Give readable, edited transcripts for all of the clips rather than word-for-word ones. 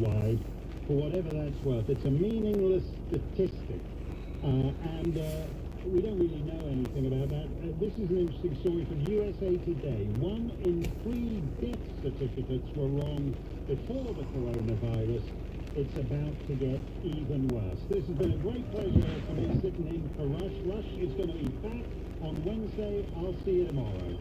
statewide, for whatever that's worth. It's a meaningless statistic, and we don't really know anything about that. This is an interesting story from USA Today. 1 in 3 death certificates were wrong before the coronavirus. It's about to get even worse. This has been a great pleasure for me sitting in for Rush. Rush is going to be back on Wednesday. I'll see you tomorrow.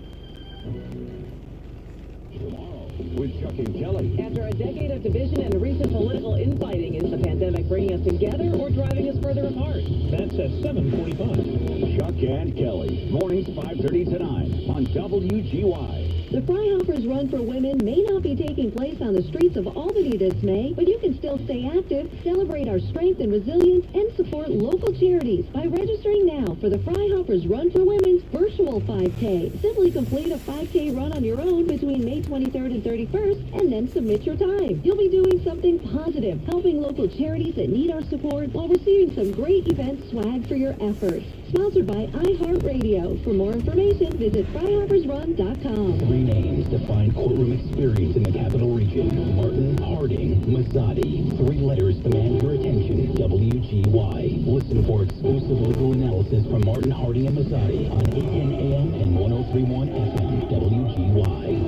Tomorrow with Chuck and Kelly. After a decade of division and recent political infighting, is the pandemic bringing us together or driving us further apart? That's at 7:45. Chuck and Kelly. Mornings 5:30 to 9 on WGY. The Freihofer's Run for Women may not be taking place on the streets of Albany this May, but you can still stay active, celebrate our strength and resilience, and support local charities by registering now for the Freihofer's Run for Women's virtual 5K. Simply complete a 5K run on your own between May 23rd and 31st, and then submit your time. You'll be doing something positive, helping local charities that need our support while receiving some great event swag for your efforts. Sponsored by iHeartRadio. For more information, visit FreihofersRun.com. 3 names define courtroom experience in the capital region. Martin, Harding, Mazzotti. 3 letters demand your attention. WGY. Listen for exclusive local analysis from Martin, Harding, and Mazzotti on 810 AM and 1031 FM. WGY.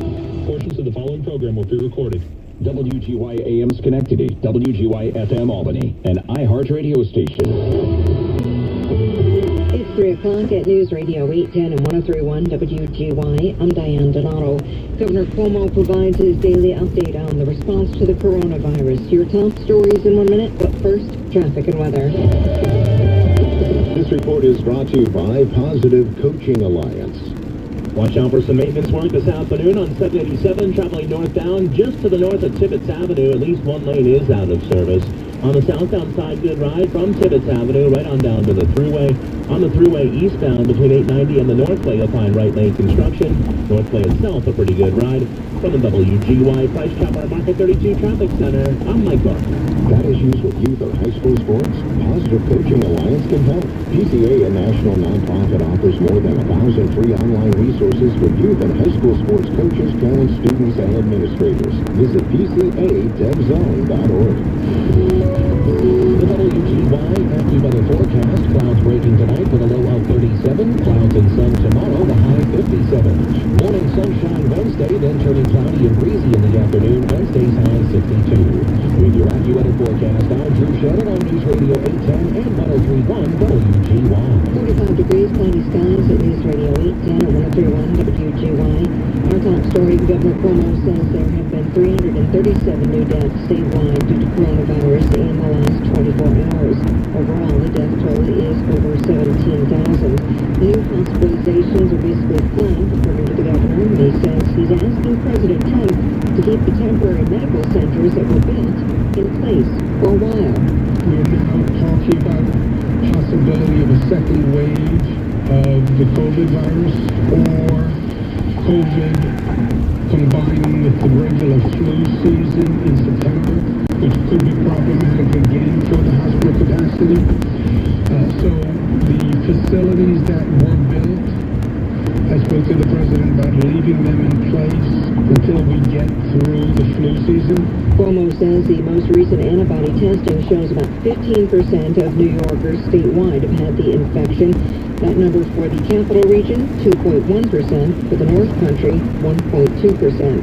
Portions of the following program will be recorded. WGY AM Schenectady, WGY FM Albany, an iHeart radio station. It's 3 o'clock at News Radio 810 and 1031 WGY. I'm Diane Donato. Governor Cuomo provides his daily update on the response to the coronavirus. Your top stories in 1 minute, but first, traffic and weather. This report is brought to you by Positive Coaching Alliance. Watch out for some maintenance work this afternoon on 787 traveling northbound. Just to the north of Tibbetts Avenue, at least 1 lane is out of service. On the southbound side, good ride from Tibbetts Avenue right on down to the Thruway. On the Thruway eastbound between 890 and the Northway, you'll find right lane construction. Northway itself, a pretty good ride. From the WGY Price Chopper Market 32 Traffic Center, I'm Mike Barker. Got issues with youth or high school sports? Positive Coaching Alliance can help. PCA, a national nonprofit, offers more than 1,000 free online resources for youth and high school sports coaches, parents, students, and administrators. Visit PCADevZone.org. The WGY Active Weather Forecast. Clouds breaking tonight with a low of 37. Clouds and sun tomorrow, the high 57. Morning sunshine Wednesday, then turning cloudy and breezy in the afternoon. Wednesday's high 62. With your AccuWeather forecast, I'm Drew Shannon on News Radio 810 and 1031 WGY. 45 degrees, cloudy skies at News Radio 810 and 1031 WGY. Our top story, Governor Cuomo says there have been 337 new deaths statewide due to coronavirus in the last 24 hours. Overall, the death toll is over 17,000. New hospitalizations are basically flat, according to the governor. He says he's asking President Trump to keep the temporary medical centers that were built in place for a while. We're now talking about possibility of a second wave of the COVID virus, or COVID combining with the regular flu season in September, which could be problematic again for the hospital capacity. So the facilities that were built, I spoke to the president about leaving them in place until we get through the flu season. Cuomo says the most recent antibody testing shows about 15% of New Yorkers statewide have had the infection. That number for the capital region, 2.1%. For the North Country, 1.2%.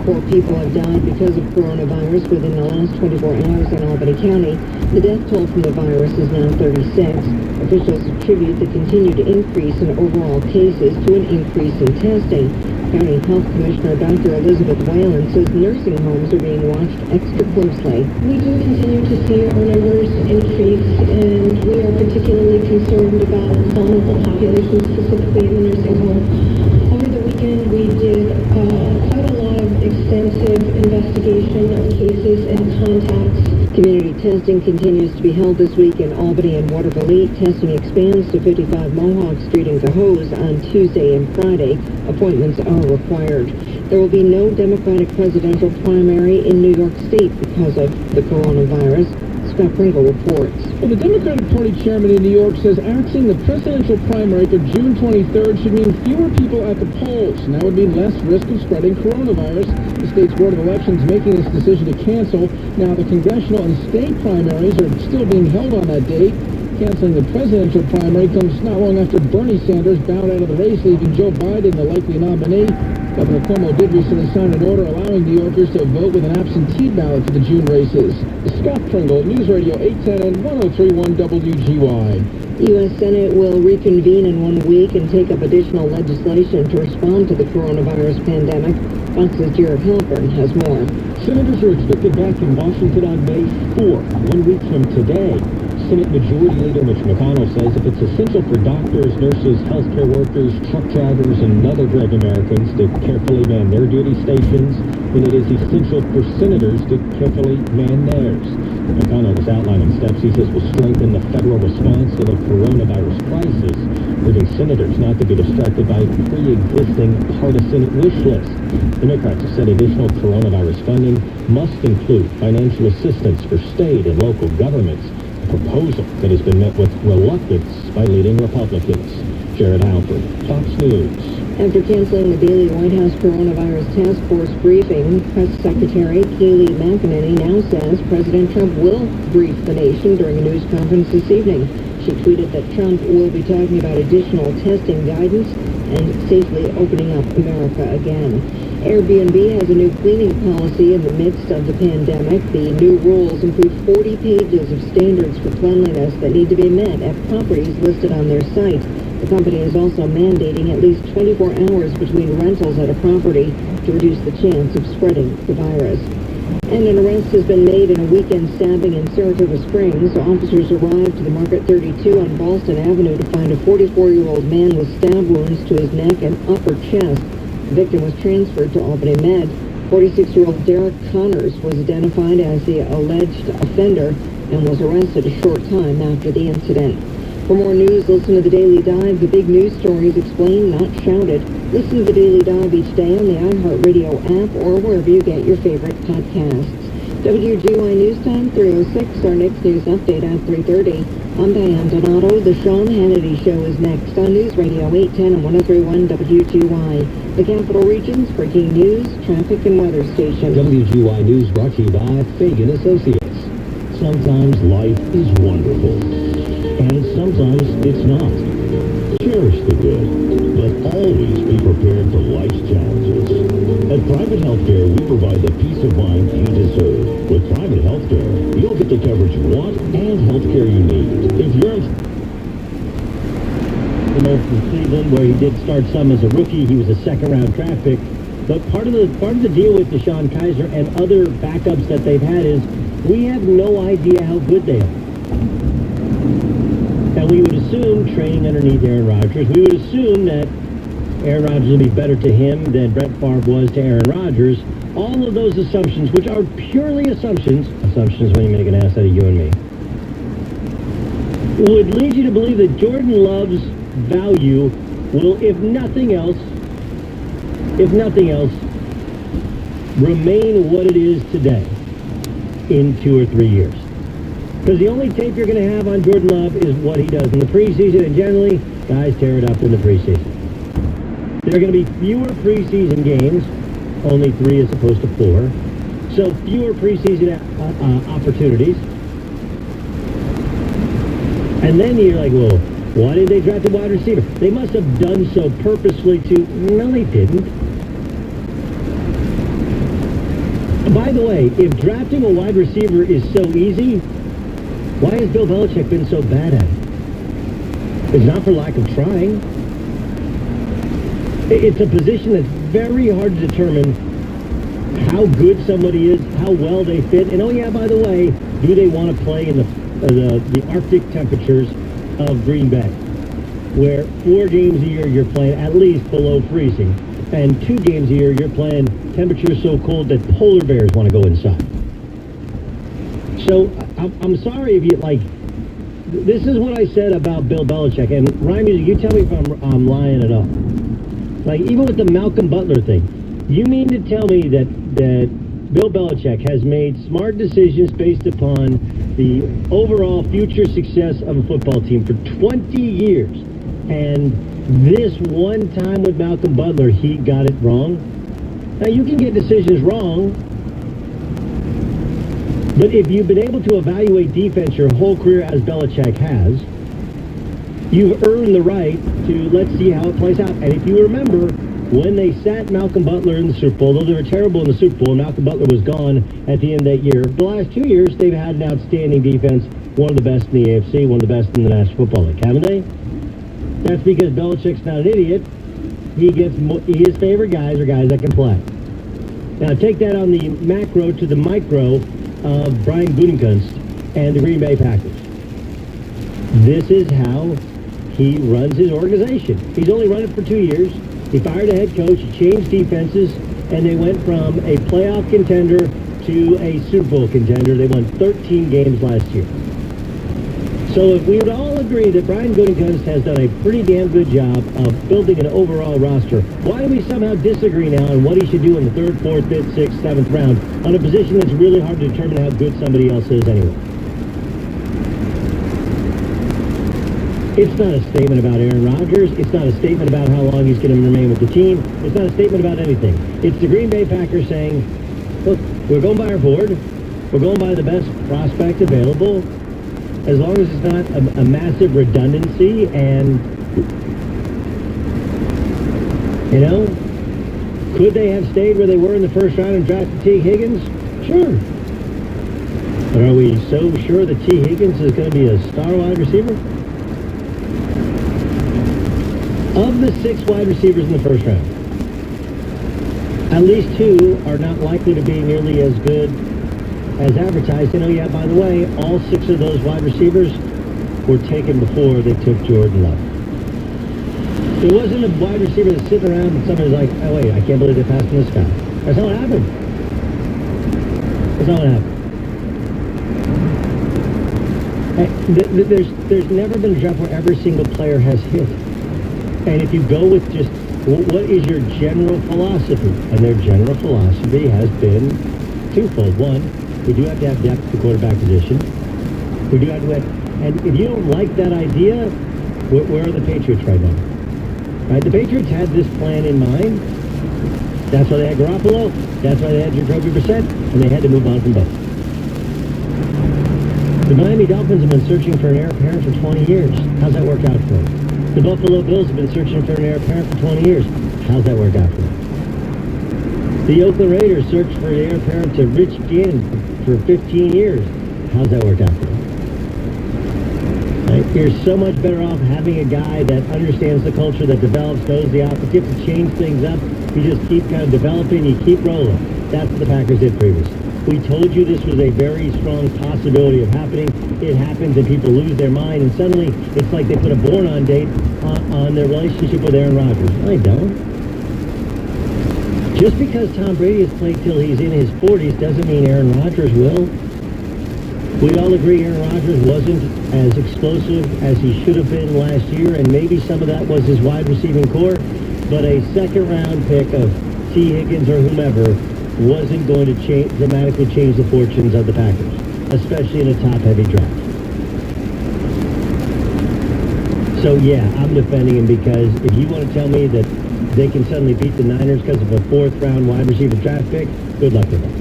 4 people have died because of coronavirus within the last 24 hours in Albany County. The death toll from the virus is now 36. Officials attribute the continued increase in overall cases to an increase in testing. County Health Commissioner Dr. Elizabeth Whalen says nursing homes are being watched extra closely. We do continue to see our numbers increase, and we are particularly concerned about vulnerable populations, specifically in the nursing home. Over the weekend, we did quite a lot of extensive investigation of cases and contacts. Community testing continues to be held this week in Albany and Waterville. Testing expands to 55 Mohawk Street and Cohoes on Tuesday and Friday. Appointments are required. There will be no Democratic presidential primary in New York State because of the coronavirus. Scott Pringle reports. Well, the Democratic Party chairman in New York says axing the presidential primary for June 23rd should mean fewer people at the polls, and that would mean less risk of spreading coronavirus. The state's Board of Elections making this decision to cancel. Now, the congressional and state primaries are still being held on that date. Canceling the presidential primary comes not long after Bernie Sanders bowed out of the race, leaving Joe Biden the likely nominee. Governor Cuomo did recently sign an order allowing New Yorkers to vote with an absentee ballot for the June races. Scott Pringle, News Radio 810 and 103.1 WGY. The U.S. Senate will reconvene in 1 week and take up additional legislation to respond to the coronavirus pandemic. Fox's Jared Halpern has more. Senators are expected back in Washington on May 4th, 1 week from today. Senate Majority Leader Mitch McConnell says if it's essential for doctors, nurses, healthcare workers, truck drivers, and other brave Americans to carefully man their duty stations, then it is essential for senators to carefully man theirs. McConnell is outlining steps he says will strengthen the federal response to the coronavirus crisis, urging senators not to be distracted by pre-existing partisan wish lists. Democrats have said additional coronavirus funding must include financial assistance for state and local governments, a proposal that has been met with reluctance by leading Republicans. Jared Halpern, Fox News. After canceling the daily White House coronavirus task force briefing, Press Secretary Kayleigh McEnany now says President Trump will brief the nation during a news conference this evening. She tweeted that Trump will be talking about additional testing guidance and safely opening up America again. Airbnb has a new cleaning policy in the midst of the pandemic. The new rules include 40 pages of standards for cleanliness that need to be met at properties listed on their site. The company is also mandating at least 24 hours between rentals at a property to reduce the chance of spreading the virus. And an arrest has been made in a weekend stabbing in Saratoga Springs. Officers arrived to the Market 32 on Ballston Avenue to find a 44-year-old man with stab wounds to his neck and upper chest. The victim was transferred to Albany Med. 46-year-old Derek Connors was identified as the alleged offender and was arrested a short time after the incident. For more news, listen to The Daily Dive. The big news stories explained, not shouted. Listen to The Daily Dive each day on the iHeartRadio app or wherever you get your favorite podcasts. WGY News Time, 3:06. Our next news update at 3:30. I'm Diane Donato. The Sean Hannity Show is next on News Radio 810 and 103.1 WGY. The Capital Region's breaking news, traffic, and weather station. WGY News brought to you by Fagan Associates. Sometimes life is wonderful, and sometimes it's not. Cherish the good, but always be prepared for life's challenges. At Private Healthcare, we provide the peace of mind you deserve. With Private Healthcare, you'll get the coverage you want and healthcare you need. If you're from Cleveland, where he did start some as a rookie, he was a second-round draft pick. But part of the deal with DeShone Kizer and other backups that they've had is we have no idea how good they are. And we would assume, training underneath Aaron Rodgers, we would assume that Aaron Rodgers will be better to him than Brett Favre was to Aaron Rodgers. All of those assumptions, which are purely assumptions when you make an ass out of you and me, would lead you to believe that Jordan Love's value will, if nothing else, remain what it is today in 2 or 3 years. Because the only tape you're going to have on Jordan Love is what he does in the preseason, and generally, guys tear it up in the preseason. There are going to be fewer preseason games, only 3 as opposed to 4, so fewer preseason opportunities. And then you're like, well, why did they draft a wide receiver? They must have done so purposely to... No, they didn't. By the way, if drafting a wide receiver is so easy, why has Bill Belichick been so bad at it? It's not for lack of trying. It's a position that's very hard to determine how good somebody is, how well they fit, and oh yeah, by the way, do they want to play in the Arctic temperatures of Green Bay, where 4 games a year you're playing at least below freezing, and 2 games a year you're playing temperatures so cold that polar bears want to go inside. So I'm sorry if you like. This is what I said about Bill Belichick, and Ryan Music, you tell me if I'm lying at all. Like even with the Malcolm Butler thing, you mean to tell me that Bill Belichick has made smart decisions based upon the overall future success of a football team for 20 years. And this one time with Malcolm Butler, he got it wrong. Now, you can get decisions wrong, but if you've been able to evaluate defense your whole career as Belichick has, you've earned the right to let's see how it plays out. And if you remember, when they sat Malcolm Butler in the Super Bowl, though they were terrible in the Super Bowl, Malcolm Butler was gone at the end of that year. The last 2 years, they've had an outstanding defense, one of the best in the AFC, one of the best in the National Football League, haven't they? That's because Belichick's not an idiot. His favorite guys are guys that can play. Now, take that on the macro to the micro of Brian Gutekunst and the Green Bay Packers. This is how he runs his organization. He's only run it for 2 years. He fired a head coach, he changed defenses, and they went from a playoff contender to a Super Bowl contender. They won 13 games last year. So if we would all agree that Brian Gutekunst has done a pretty damn good job of building an overall roster, why do we somehow disagree now on what he should do in the 3rd, 4th, 5th, 6th, 7th round on a position that's really hard to determine how good somebody else is anyway? It's not a statement about Aaron Rodgers. It's not a statement about how long he's going to remain with the team. It's not a statement about anything. It's the Green Bay Packers saying, look, we're going by our board. We're going by the best prospect available. As long as it's not a massive redundancy and, could they have stayed where they were in the first round and drafted T. Higgins? Sure. But are we so sure that T. Higgins is going to be a star wide receiver? Of the 6 wide receivers in the first round, at least 2 are not likely to be nearly as good as advertised. By the way, all 6 of those wide receivers were taken before they took Jordan Love. It wasn't a wide receiver that's sitting around and somebody's like, oh wait, I can't believe they passed on this guy. That's not what happened. That's not what happened. There's never been a draft where every single player has hit. And if you go with just, what is your general philosophy? And their general philosophy has been twofold. One, we do have to have depth at the quarterback position. We do have to have, and if you don't like that idea, where are the Patriots right now? Right? The Patriots had this plan in mind. That's why they had Garoppolo. That's why they had Jacoby Brissett. And they had to move on from both. The Miami Dolphins have been searching for an heir apparent for 20 years. How's that work out for them? The Buffalo Bills have been searching for an heir apparent for 20 years. How's that work out for them? The Oakland Raiders searched for an heir apparent to Rich Gannon for 15 years. How's that work out for them? Right? You're so much better off having a guy that understands the culture, that develops, knows the offense. You have to change things up. You just keep kind of developing. You keep rolling. That's what the Packers did previously. We told you this was a very strong possibility of happening. It happens and people lose their mind, and suddenly it's like they put a born-on date on their relationship with Aaron Rodgers. I don't. Just because Tom Brady has played till he's in his 40s doesn't mean Aaron Rodgers will. We'd all agree Aaron Rodgers wasn't as explosive as he should have been last year, and maybe some of that was his wide receiving core, but a second-round pick of T. Higgins or whomever wasn't going to dramatically change the fortunes of the Packers, especially in a top-heavy draft. So, yeah, I'm defending him because if you want to tell me that they can suddenly beat the Niners because of a 4th-round wide receiver draft pick, good luck with that.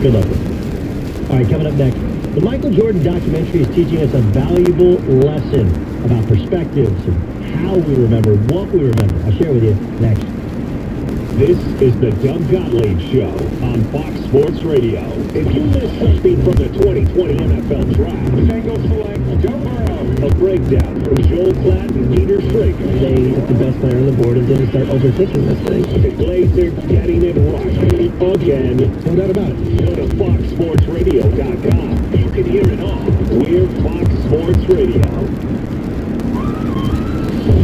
Good luck with that. All right, coming up next, the Michael Jordan documentary is teaching us a valuable lesson about perspectives and how we remember, what we remember. I'll share with you next. This is the Doug Gottlieb Show on Fox Sports Radio. If you missed something from the 2020 NFL Draft, single select Joe Burrow. A breakdown from Joel Klatt and Peter Schrager. They the best player on the board until they start overthinking this thing. The Glazers getting it right again. No doubt about it. Go to FoxSportsRadio.com. You can hear it all. We're Fox Sports Radio.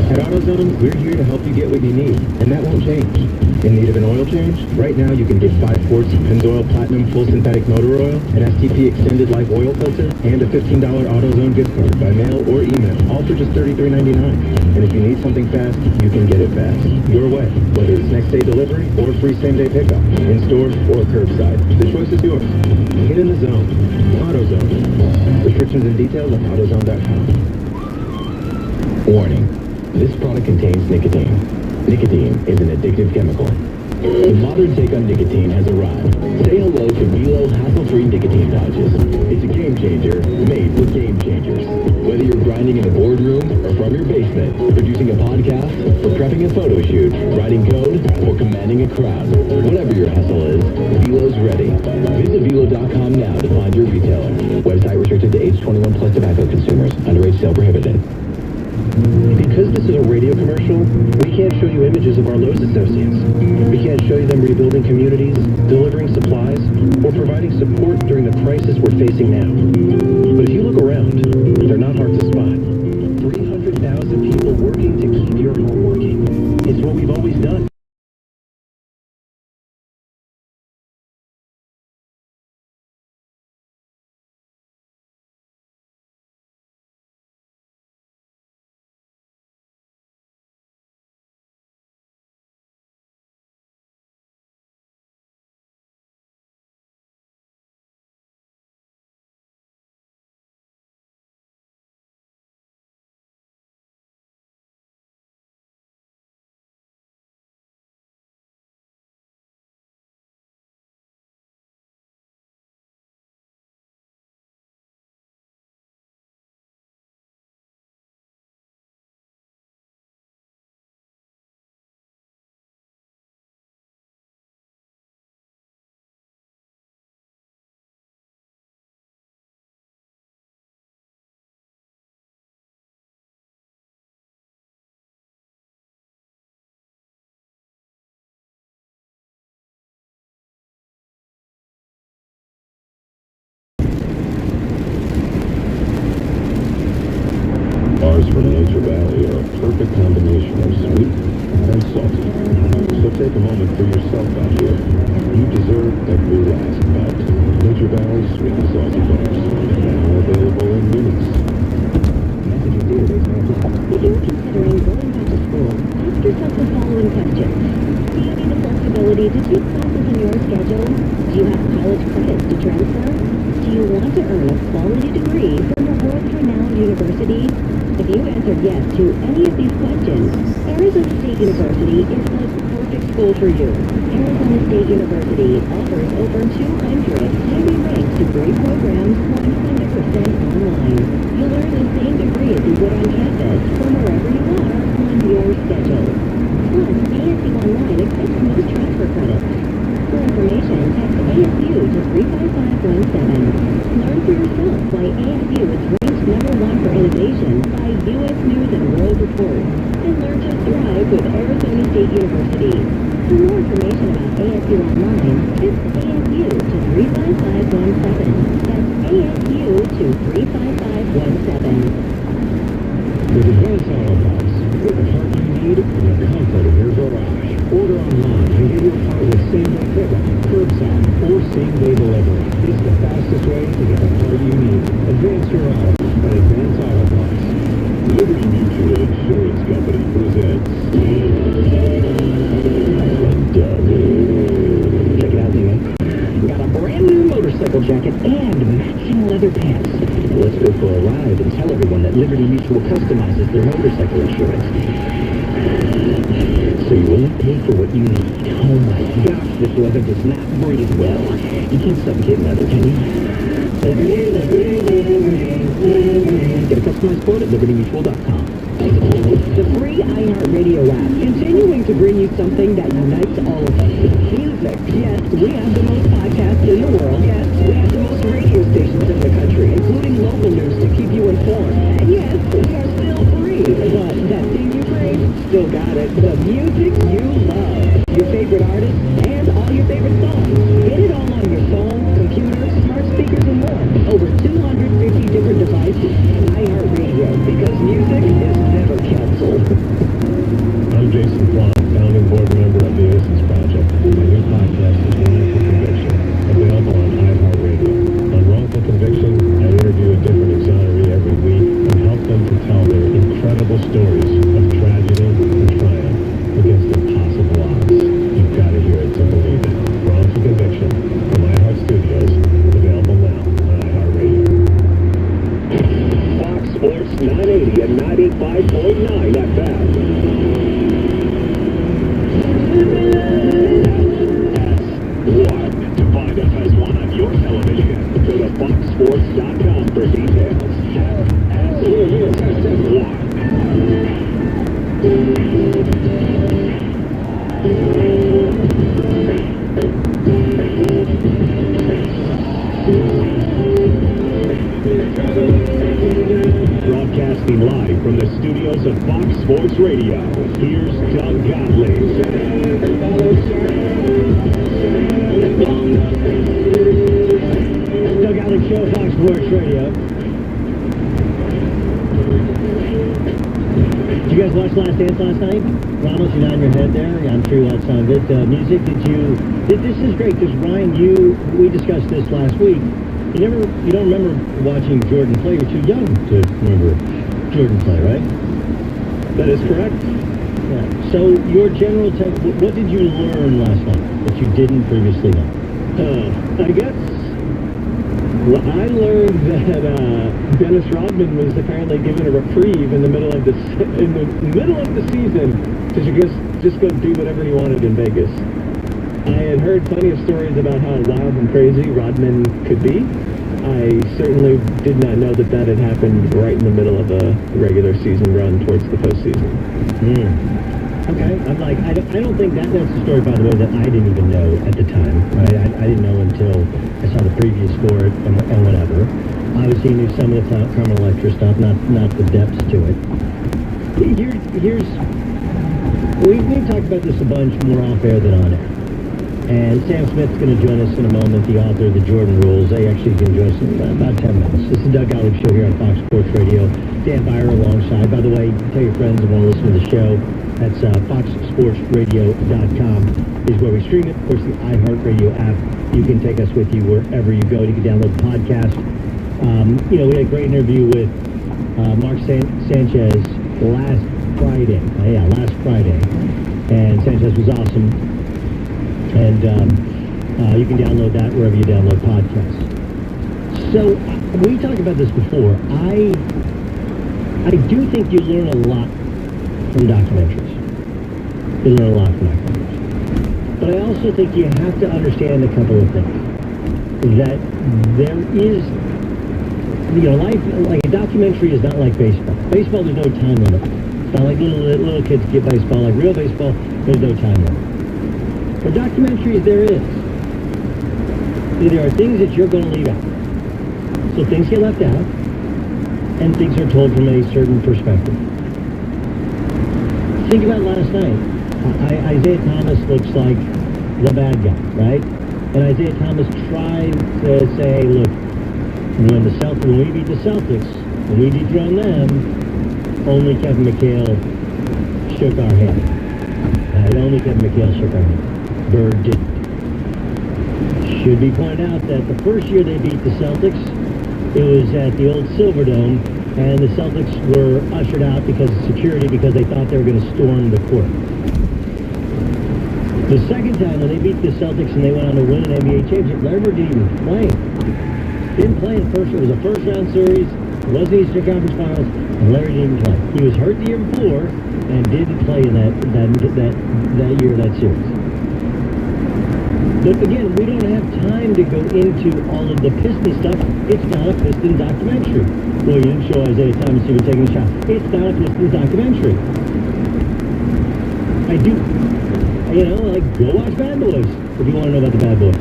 At AutoZone, we're here to help you get what you need, and that won't change. In need of an oil change? Right now, you can get 5 quarts of Pennzoil Platinum Full Synthetic Motor Oil, an STP Extended Life Oil Filter, and a $15 AutoZone gift card by mail or email, all for just $33.99. And if you need something fast, you can get it fast. Your way, whether it's next day delivery or free same-day pickup, in-store or curbside. The choice is yours. Get in the zone. AutoZone. Restrictions and details at AutoZone.com. Warning. This product contains nicotine. Nicotine is an addictive chemical. The modern take on nicotine has arrived. Say hello to Velo hassle-free nicotine pouches. It's a game changer made for game changers. Whether you're grinding in a boardroom or from your basement, producing a podcast, or prepping a photo shoot, writing code, or commanding a crowd, whatever your hustle is, Velo's ready. Visit Velo.com now to find your retailer. Website restricted to age 21 plus tobacco consumers. Underage sale prohibited. Because this is a radio commercial, we can't show you images of our Lowe's associates. We can't show you them rebuilding communities, delivering supplies, or providing support during the crisis we're facing now. But if you look around, they're not hard to spot. 300,000 people working to keep your home working. It's what we've always done. Bars from Nature Valley are a perfect combination of sweet and salty. So take a moment for yourself out here. You deserve every last bite. Nature Valley Sweet and Salty Bars. Now available in minis. Messaging database may apply. If you're considering going back to school, ask yourself the following questions. Do you need the flexibility to take classes on your schedule? Do you have college credits to transfer? Do you want to earn a quality degree from a world-renowned university? If you answered yes to any of these questions, Arizona State University is the perfect school for you. Arizona State University offers over 200 highly ranked degree programs 100% online. You'll earn the same degree as you would on campus from wherever you are on your schedule. Plus, ASU Online accepts most transfer credits. For information, text ASU to 35517. Learn for yourself why ASU is ranked #1 for innovation by U.S. News and World Report. And learn to thrive with Arizona State University. For more information about ASU Online, text ASU to 35517. That's ASU to 35517. With Advanced Auto Parts, get the part you need in the comfort of your garage. Order online and get your part with same-day pickup, curbside, or same-day delivery. It's the fastest way to get the part you need. Advance your auto at Advanced Auto Parts. Liberty Mutual Insurance Company presents Check it out, Nina. Got a brand new motorcycle jacket and matching leather pants. Let's go for a ride and tell everyone that Liberty Mutual customizes their motorcycle insurance. So you only pay for what you need. Oh my gosh, this leather does not breathe well. You can't suffocate leather, can you? Get a customized quote at libertymutual.com. The free iHeartRadio app, continuing to bring you something that unites all of us. Music. Yes, we have the most podcasts in the world. Yes, we have the most radio stations in the country, including local news to keep you informed. And yes, we are still free. But that thing you crave, still got it. The music you love. Your favorite artists and all your favorite songs. Get it all on your phone, computer, smart speakers, and more. Over 250 different devices. iHeartRadio, because music is never kept Council. I'm Jason Plum, founding board member of the Innocence Project. My new podcast is Wrongful Conviction, available on iHeartRadio. On Wrongful Conviction, I interview a different exoneree every week and help them to tell their incredible stories of tragedy and triumph against impossible odds. You've got to hear it to believe it. Wrongful Conviction from iHeart Studios, available now on iHeartRadio. Fox Sports 980 and 95.9 FM. To find us as one on your television, go to foxsports.com for details. Broadcasting live from the studios of Fox Sports Radio, here's Doug Gottlieb. Doug Gottlieb Show, Fox Sports Radio. Did you guys watch Last Dance last night? Ramos, you're nodding your head there. I'm sure you watched some of it. Music, this is great because Ryan, we discussed this last week. You don't remember watching Jordan play. You're too young to remember Jordan play, right? That is correct. Yeah. So your general take, what did you learn last night that you didn't previously know? I guess I learned that Dennis Rodman was apparently given a reprieve in the middle of the season to just go do whatever he wanted in Vegas. I had heard plenty of stories about how wild and crazy Rodman could be. I certainly did not know that had happened right in the middle of a regular season run towards the postseason. Okay, I'm like, I don't think that's a story, by the way, that I didn't even know at the time, right? I didn't know until I saw the previews for it and whatever. Obviously, you knew some of the Carmel Electra stuff, not the depths to it. We've talked about this a bunch more off air than on air. And Sam Smith's going to join us in a moment, the author of the Jordan Rules. They actually can join us in about 10 minutes. This is Doug Gottlieb Show here on Fox Sports Radio. Dan Byer alongside. By the way, tell your friends who want to listen to the show. That's foxsportsradio.com is where we stream it. Of course, the iHeartRadio app. You can take us with you wherever you go. You can download the podcast. We had a great interview with Mark Sanchez last Friday. Last Friday. And Sanchez was awesome. And you can download that wherever you download podcasts. So we talked about this before. I do think you learn a lot from documentaries. You learn a lot from documentaries. But I also think you have to understand a couple of things. That there is, life, like a documentary is not like baseball. Baseball, there's no time limit. It's not like little kids get baseball. Like real baseball, there's no time limit. For documentaries, there is. There are things that you're going to leave out. So things get left out, and things are told from a certain perspective. Think about last night. Isaiah Thomas looks like the bad guy, right? And Isaiah Thomas tried to say, look, when we beat the Celtics, when we dethroned them, only Kevin McHale shook our hand. Only Kevin McHale shook our hand. Bird didn't. Should be pointed out that the first year they beat the Celtics, it was at the old Silverdome, and the Celtics were ushered out because of security because they thought they were going to storm the court. The second time when they beat the Celtics and they went on to win an NBA championship, Larry Bird didn't even play. Didn't play in the first. It was a first-round series. It wasn't Eastern Conference Finals, and Larry didn't play. He was hurt the year before and didn't play in that year of that series. But again, we don't have time to go into all of the Piston stuff. It's not a Piston documentary. Well, you didn't show Isaiah Thomas even taking a shot. It's not a Piston documentary. I do, go watch Bad Boys if you want to know about the Bad Boys.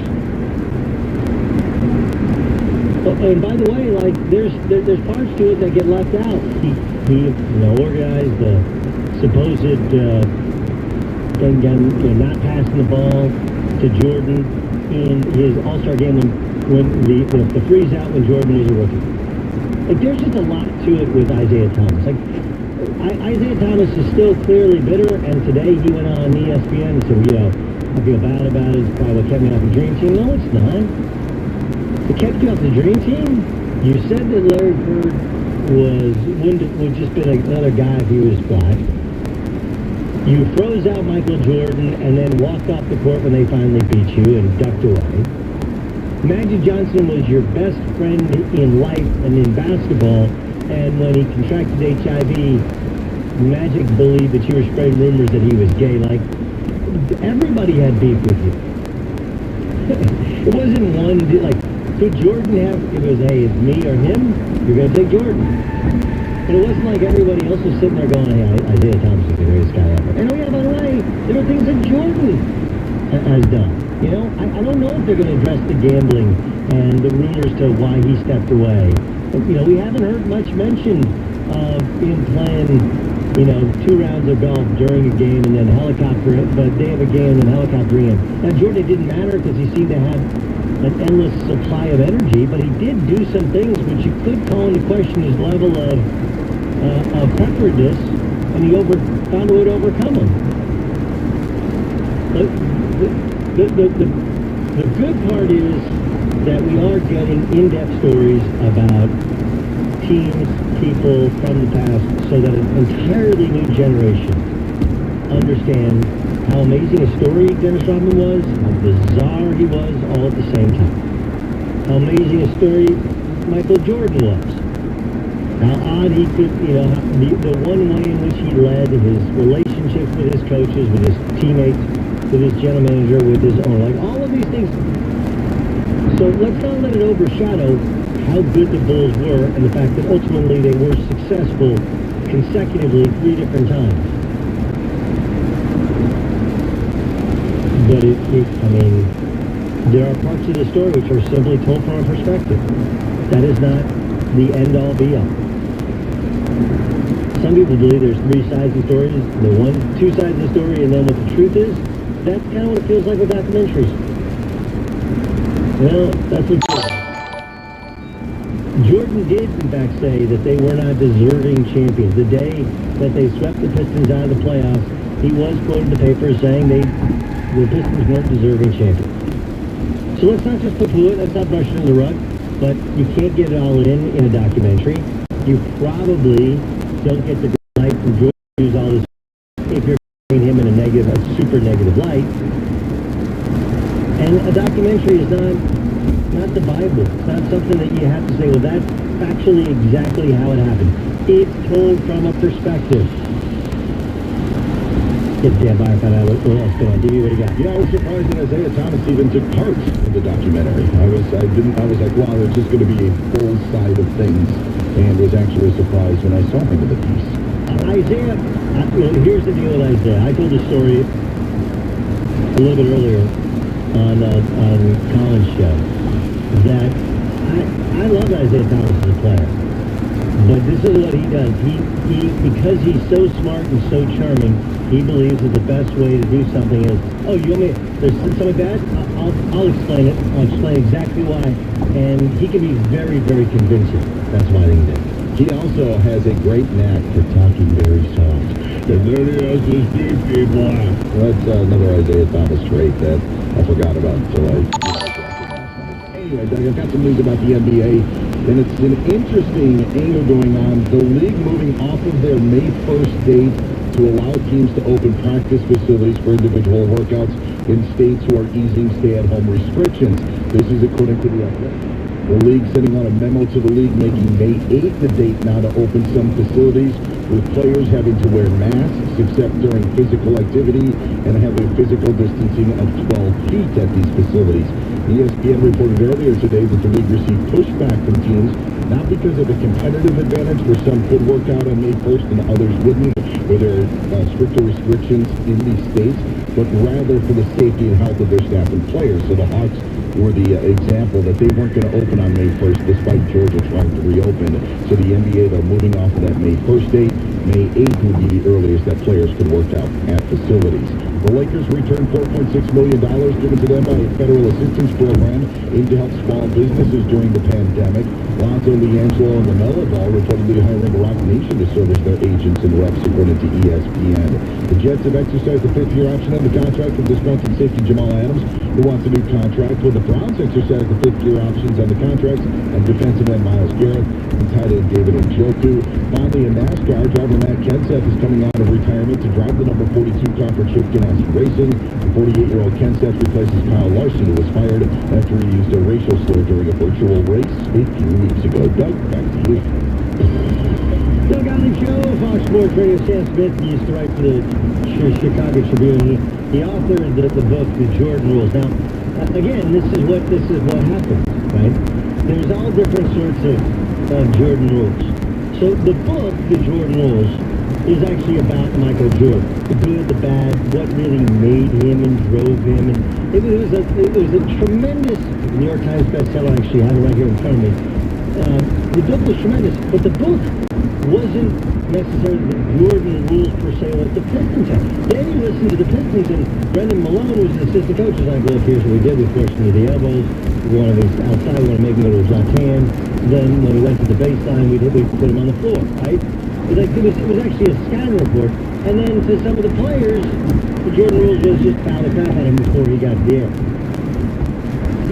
And by the way, there's parts to it that get left out. He organized the supposed not passing the ball to Jordan in his All-Star game when the freeze out when Jordan was a rookie. Like, there's just a lot to it with Isaiah Thomas. Like, Isaiah Thomas is still clearly bitter, and today he went on ESPN and said, I feel bad about it. It's probably what kept me off the dream team. No, it's not. It kept you off the dream team? You said that Larry Bird would just been another guy if he was black. You froze out Michael Jordan and then walked off the court when they finally beat you and ducked away. Magic Johnson was your best friend in life and in basketball, and when he contracted HIV, Magic believed that you were spreading rumors that he was gay. Like, everybody had beef with you. It wasn't one, like, could Jordan have, if it was, hey, it's me or him, you're going to take Jordan. And it wasn't like everybody else was sitting there going, hey, Isaiah Thomas is the greatest guy ever. And oh yeah, by the way, there are things that Jordan has done. You know, I don't know if they're going to address the gambling and the rumors to why he stepped away. But, you know, we haven't heard much mention of him playing, 2 rounds of golf during a game and then helicopter, the day of a game and then helicoptering in. Now, Jordan, it didn't matter because he seemed to have an endless supply of energy, but he did do some things which you could call into question his level of preparedness, and he found a way to overcome them. The good part is that we are getting in-depth stories about teams, people from the past, so that an entirely new generation understands how amazing a story Dennis Rodman was, how bizarre he was, all at the same time. How amazing a story Michael Jordan was. How odd he could, the one way in which he led, his relationships with his coaches, with his teammates, with his general manager, with his owner, like all of these things. So let's not let it overshadow how good the Bulls were and the fact that ultimately they were successful consecutively 3 different times. But there are parts of the story which are simply told from our perspective. That is not the end-all, be-all. Some people believe there's 3 sides of the story, 2 sides of the story, and then what the truth is. That's kind of what it feels like with documentaries. Well, that's what Jordan did, in fact, say that they were not deserving champions. The day that they swept the Pistons out of the playoffs, he was quoted in the paper saying the Pistons weren't deserving champions. So let's not just poo-poo it, let's not brush it under the rug, but you can't get it all in a documentary. You probably don't get the light from Jordan to use all this if you're putting him in a super negative light. And a documentary is not the Bible. It's not something that you have to say, well, that's factually exactly how it happened. It's told from a perspective. Get Dan Byer found out what else going on. TV, what do you got? Yeah, I was surprised that Isaiah Thomas even took part in the documentary. I was like, wow, there's just going to be a full side of things, and was actually surprised when I saw him in the piece. Isaiah, here's the deal with Isaiah. I told the story a little bit earlier on Colin's show that I love Isaiah Thomas as a player, but this is what he does. He because he's so smart and so charming, he believes that the best way to do something is, oh, you want me? There's something bad? I'll explain it. I'll explain exactly why, and he can be very, very convincing. That's why he did. He also has a great knack for talking very soft. And then he has this deep, deep laugh. That's another Isaiah Thomas trait that I forgot about until Anyways, I've got some news about the NBA, and it's an interesting angle going on. The league moving off of their May 1st date to allow teams to open practice facilities for individual workouts in states who are easing stay-at-home restrictions. This is according to the Athletic. The league sending out a memo to the league making May 8th the date now to open some facilities, with players having to wear masks except during physical activity and having physical distancing of 12 feet at these facilities. ESPN reported earlier today that the league received pushback from teams, not because of a competitive advantage where some could work out on May 1st and others wouldn't, where there are stricter restrictions in these states, but rather for the safety and health of their staff and players. So the Hawks were the example that they weren't going to open on May 1st despite Georgia trying to reopen. So the NBA, they're moving off of that May 1st date May 8th would be the earliest that players could work out at facilities. The Lakers returned $4.6 million given to them by a federal assistance program aimed to help small businesses during the pandemic. Lonzo, LiAngelo, and LaMelo Ball reportedly hiring Rock Nation to serve as their agents and reps, according to ESPN. The Jets have exercised the fifth-year option on the contract for disgruntled safety Jamal Adams, who wants a new contract, while the Browns exercised the fifth-year options on the contracts of defensive end Myles Garrett and tight end David Njoku. Finally, in NASCAR, driver Matt Kenseth is coming out of retirement to drive the number 42 car for Chip Ganassi Racing. The 48-year-old Kenseth replaces Kyle Larson, who was fired after he used a racial slur during a virtual race a few weeks ago. Doug, back to you. Doug on the show, Fox Sports Radio. Sam Smith used to write for the Chicago Tribune. He authored the book, The Jordan Rules. Now, again, this is what happens, right? There's all different sorts of Jordan rules. So the book, The Jordan Rules, is actually about Michael Jordan. The good, the bad, what really made him and drove him. And it was a tremendous New York Times bestseller. I actually have it right here in front of me. The book was tremendous, but the book wasn't necessarily the Jordan rules per se like the Pistons had. Then you listen to the Pistons, and Brendan Malone, who was an assistant coach, was like, look, here's what we did. We forced him to the elbows. We want him outside. We want to make him go to his left hand. Then when we went to the baseline, we put him on the floor, right? It was actually a scouting report. And then to some of the players, the Jordan rules was just foul the crap at him before he got to the air.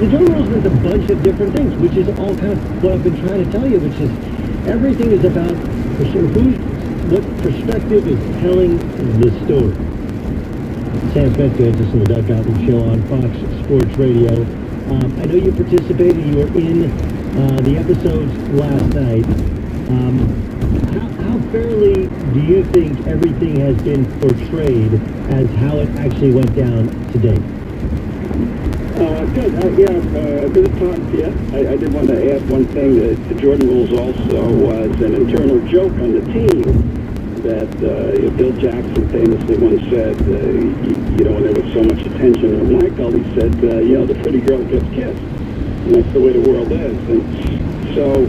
The Jordan rules meant a bunch of different things, which is all kind of what I've been trying to tell you, which is everything is about what perspective is telling the story. Sam Smith joins us on the Doug Gottlieb Show on Fox Sports Radio. I know you participated. You were in the episodes last night. How fairly do you think everything has been portrayed as how it actually went down today? Good. Good talk to you. I did want to add one thing, that the Jordan rules also was an internal joke on the team that Bill Jackson famously once said, when there was so much attention on Michael, he said, the pretty girl gets kissed. And that's the way the world is. And so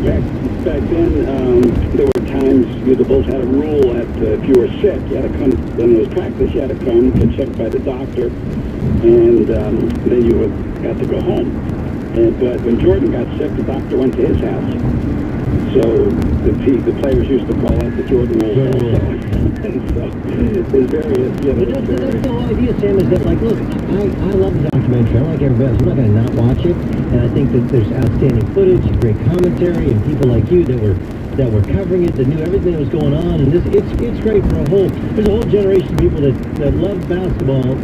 back then, there were times the Bulls had a rule that if you were sick, you had to come, when there was practice, you had to come, get checked by the doctor, and then you got to go home. But when Jordan got sick, the doctor went to his house. So the players used to call that the Jordan rules also. And so there's various, But that's the whole idea, Sam, is that, like, look, I love the documentary. I like everybody else. I'm not going to not watch it. And I think that there's outstanding footage, great commentary, and people like you that were covering it, that knew everything that was going on. And it's great for there's a whole generation of people that love basketball,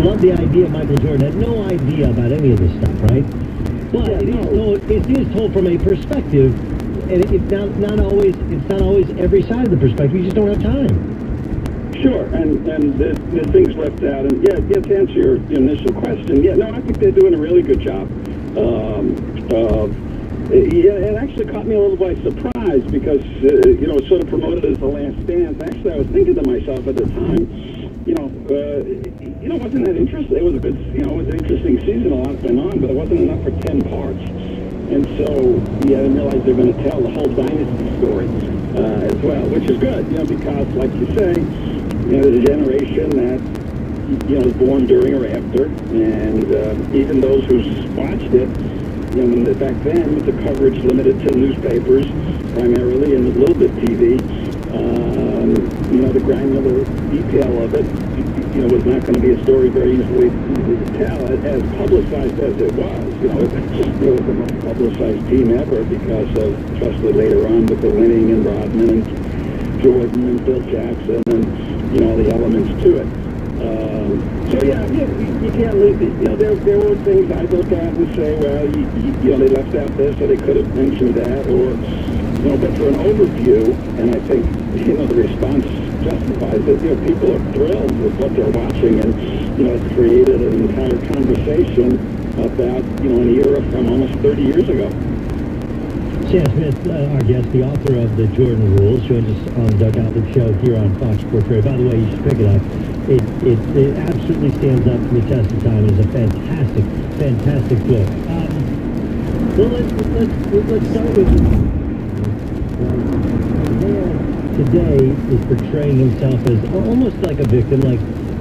love the idea of Michael Jordan, had no idea about any of this stuff, right? But it is told from a perspective, and it's not always every side of the perspective. You just don't have time. Sure, and the things left out. And to answer your initial question, I think they're doing a really good job. It actually caught me a little by surprise because it's sort of promoted as the last dance. Actually, I was thinking to myself at the time, wasn't that interesting? It was a good, it was an interesting season. A lot been on, but it wasn't enough for 10 parts. And so, I didn't realize they're going to tell the whole dynasty story as well, which is good, because, like you say, there's a generation that, was born during or after, and even those who watched it, back then, the coverage limited to newspapers primarily and a little bit TV, the granular detail of it, was not going to be a story very easily to tell, as publicized as it was. It was the most publicized team ever because of, especially later on with the winning and Rodman and Jordan and Bill Jackson and, all the elements to it. You can't leave it. There were things I look at and say, well, they left out this or they could have mentioned that, or, but for an overview, and I think, the response justifies it. People are thrilled with what they're watching, and it's created an entire conversation about an era from almost 30 years ago. Sam Smith, our guest, the author of The Jordan Rules, joins us on the Doug Gottlieb Show here on Fox Sports Radio. By the way, you should pick it up. It absolutely stands up to the test of time. It is a fantastic book. Well, let's start with today is portraying himself as almost like a victim,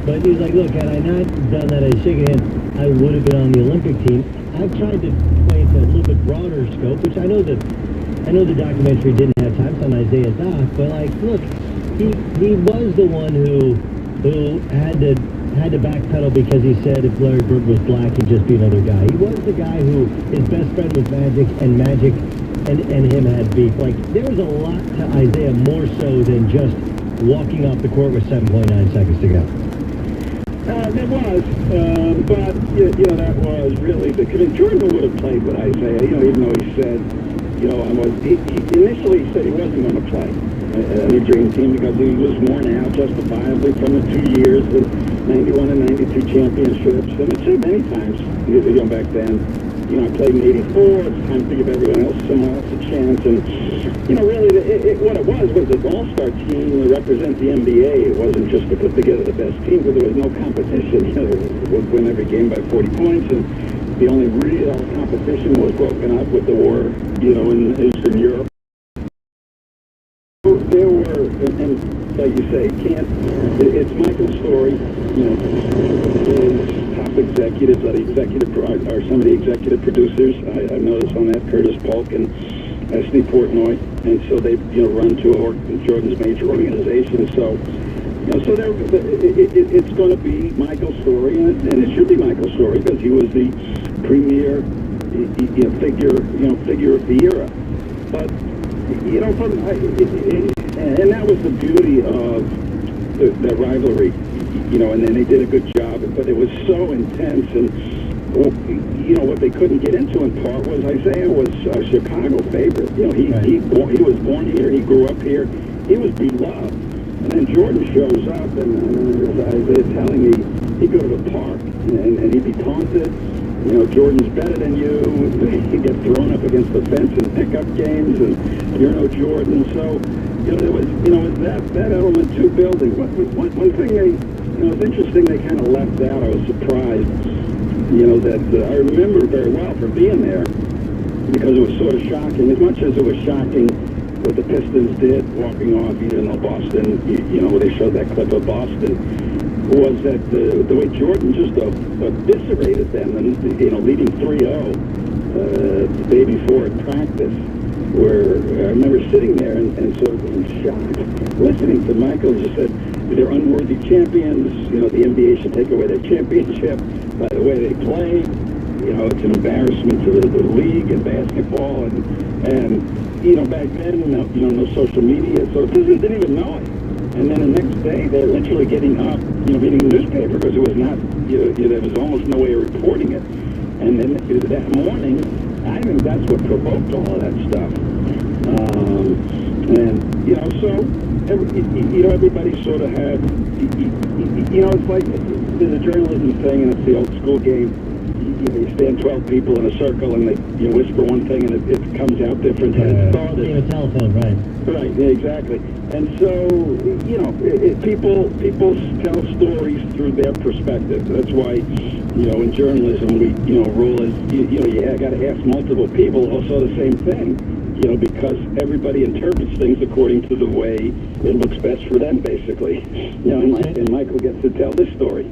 but he's like, look, had I not done that as shaking hand, I would have been on the Olympic team. I've tried to play it a little bit broader scope, which I know the documentary didn't have time. It's on Isaiah Doc, but look, he was the one who had to backpedal because he said if Larry Bird was black, he'd just be another guy. He was the guy who his best friend was Magic, and Magic and him had beef. There was a lot to Isaiah, more so than just walking off the court with 7.9 seconds to go. There was, but that was really Jordan would have played with Isaiah, even though he said, initially he said he wasn't going to play in the Dream Team because he was worn out justifiably from the 2 years, the 91 and 92 championships, and it said many times, back then, I played in 84, it's time to give everyone else someone else a chance, and, really, what it was an all-star team to represent the NBA. It wasn't just to put together the best team, because there was no competition. Would win every game by 40 points, and the only real competition was broken up with the war, in Eastern Europe. There were, and like you say, it's Michael's story, his top executives, are some of the executive producers. I've noticed on that, Curtis Polk and Steve Portnoy, and so they, run two of Jordan's major organizations. So, it's going to be Michael's story, and it should be Michael's story because he was the premier figure of the era. But and that was the beauty of the rivalry, and then they did a good job, but it was so intense, and what they couldn't get into in part was Isaiah was a Chicago favorite. He was born here, he grew up here, he was beloved, and then Jordan shows up, and Isaiah telling me he'd go to the park, and he'd be taunted. Jordan's better than you. He'd get thrown up against the fence in pickup games, and you're no Jordan. So, there was, that element too building. One thing it's interesting they kind of left out. I was surprised, that I remember very well from being there because it was sort of shocking. As much as it was shocking what the Pistons did walking off, even though Boston, they showed that clip of Boston, was that the way Jordan just eviscerated them and, leading 3-0 the day before at practice, where I remember sitting there and sort of in shock, listening to Michael just said, they're unworthy champions, the NBA should take away their championship by the way they play, it's an embarrassment to the league and basketball, and back then, no social media, so the Pistons didn't even know it. And then the next day, they're literally getting up, reading the newspaper because it was not, there was almost no way of reporting it. And then that morning, I think that's what provoked all of that stuff. So everybody sort of had, it's like there's a journalism thing, and it's the old school game. You stand 12 people in a circle, and they whisper one thing, and it comes out different. Game of telephone, right? Right, yeah, exactly. And so, people tell stories through their perspective. That's why, in journalism, we, rule is, you got to ask multiple people also the same thing, because everybody interprets things according to the way it looks best for them, basically. And Michael gets to tell this story.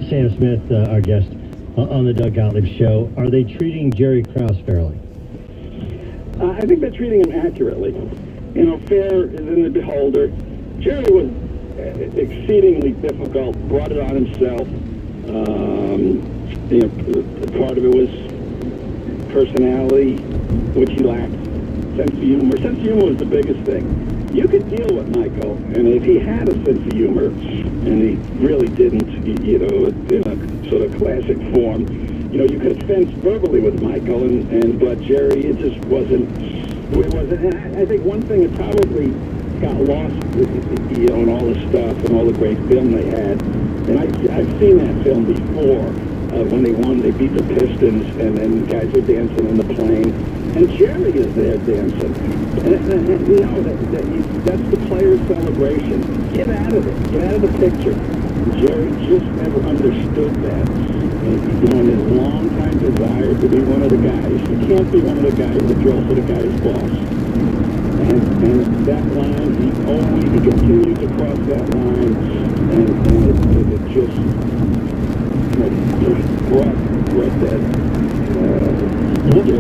Sam Smith, our guest on the Doug Gottlieb Show, are they treating Jerry Krause fairly? I think they're treating him accurately. Fair is in the beholder. Jerry was exceedingly difficult, brought it on himself. Part of it was personality, which he lacked. Sense of humor. Sense of humor was the biggest thing. You could deal with Michael, and if he had a sense of humor, and he really didn't, in a sort of classic form, you could fence verbally with Michael, but Jerry, it just wasn't. And I think one thing that probably got lost, in all the stuff and all the great film they had, and I've seen that film before, when they won, they beat the Pistons, and then guys were dancing on the plane, and Jerry is there dancing. That's the player's celebration. Get out of it. Get out of the picture. Jerry just never understood that. And his long-time desire to be one of the guys. You can't be one of the guys that drills for the guy's boss. And that line, he continued to cross that line, and it just brought that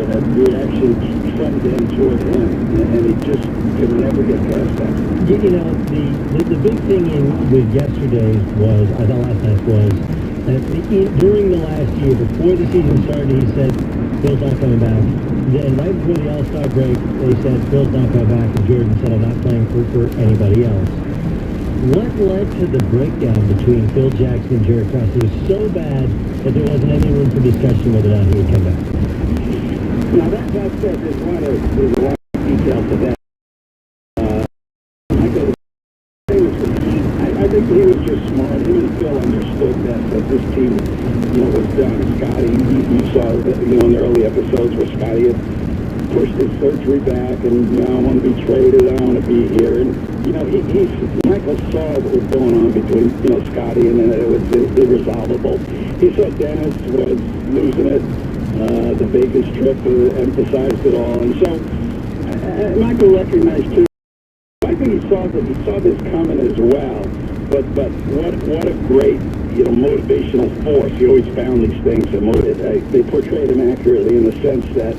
that reaction from them toward him, and he just could never get past that. You know, the big thing with yesterday's was, I thought last night was, that during the last year, before the season started, he said, Phil's not coming back. Then right before the All-Star break, they said, Phil's not coming back, and Jordan said, I'm not playing for anybody else. What led to the breakdown between Phil Jackson and Jerry Krause? It was so bad that there wasn't any room for discussion whether or not he would come back. Now, that said, there's a lot of detail to that. I think he was just smart. Him and Phil understood that this team, was done. Scotty, you saw, in the early episodes where Scotty had pushed his surgery back and, I want to be traded, I want to be here. And, Michael saw what was going on between, Scotty, and then it was irresolvable. He saw Dennis was losing it. The Vegas trip emphasized it all. And so, Michael recognized, too, I think he saw this coming as well. But what a great, motivational force. He always found these things that they portrayed him accurately in the sense that,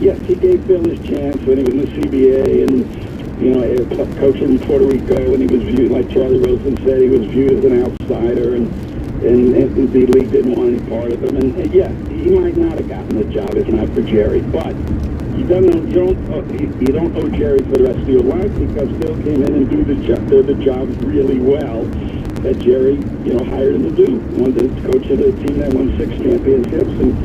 yes, he gave Phil his chance when he was in the CBA and, coaching in Puerto Rico, and he was viewed, like Charlie Rosen said, he was viewed as an outsider, and the league didn't want any part of him. And yeah, he might not have gotten the job if not for Jerry, but you don't owe Jerry for the rest of your life, because Phil came in and did the job really well that Jerry, hired him to do. He wanted to coach a team that won 6 championships and,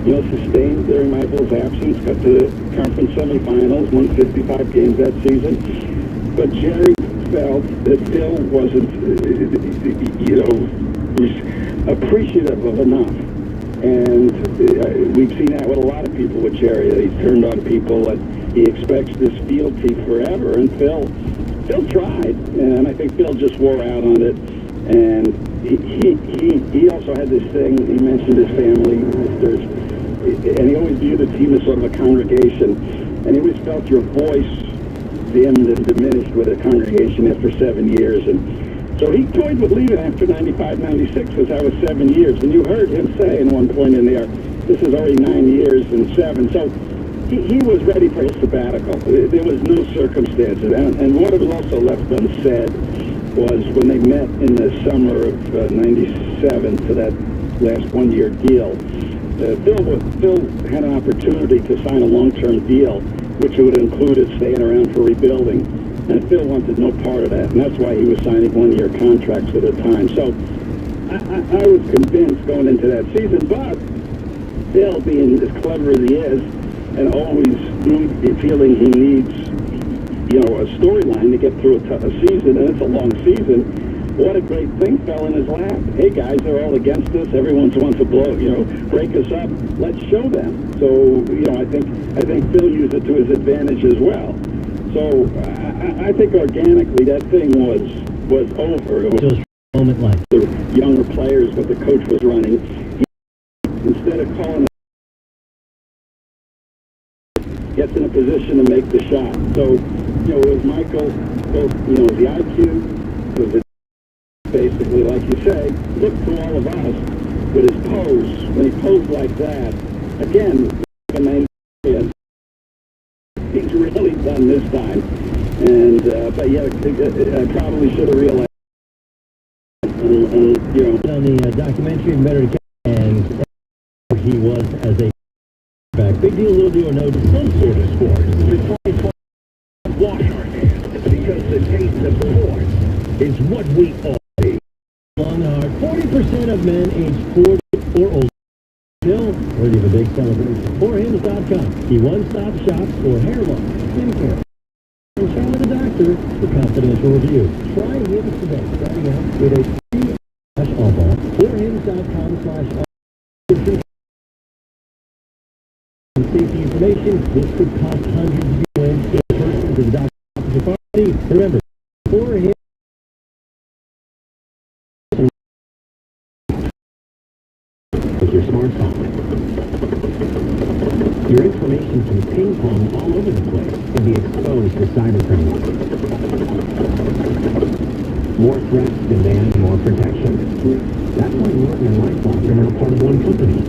sustained during Michael's absence, got to the conference semifinals, won 55 games that season. But Jerry felt that Phil wasn't, appreciative of enough. And we've seen that with a lot of people with Jerry. He's turned on people that he expects this fealty forever. And Phil tried, and I think Phil just wore out on it. And he also had this thing. He mentioned his family, and he always viewed the team as sort of a congregation. And he always felt your voice dimmed and diminished with a congregation after 7 years. And so he toyed with leaving after 95, 96, because that was 7 years. And you heard him say in one point in there, this is already 9 years and 7. So he was ready for his sabbatical. There was no circumstances. And what was also left unsaid was when they met in the summer of 97 for that last one-year deal, Phil had an opportunity to sign a long-term deal, which would include staying around for rebuilding. And Phil wanted no part of that, and that's why he was signing one-year contracts at a time. So I was convinced going into that season, but Phil, being as clever as he is, and always feeling he needs, a storyline to get through a season, and it's a long season, what a great thing fell in his lap. Hey guys, they're all against us. Everyone wants to break us up. Let's show them. So, I think Phil used it to his advantage as well. So I think organically that thing was over. It was just a moment like the younger players, what the coach was running. Instead of calling, gets in a position to make the shot. So, it was Michael, the IQ, was basically, like you say, look to all of us with his pose. When he posed like that, again, he's really done this time. And, but yeah, I probably should have realized. On the documentary, and he was as a back. Big deal, little deal, or no, some sort of sport. Wash our hands, because the taste of sports is what we all need. Long and hard, 40% of men aged 40 or older still worthy of a big celebration. ForHims.com, the one-stop shop for hair loss, skincare, and chat with a doctor for confidential review. Try Hims today, starting out with a free /all-ball. ForHims.com/all. Safety information. This could cost hundreds of you in person to the doctor's pharmacy. Remember, ForHims with your smartphone. Your information can ping pong all over the workplace can be exposed to cybercriminals. More threats demand more protection. That's why Norton and LifeLock are now part of one company.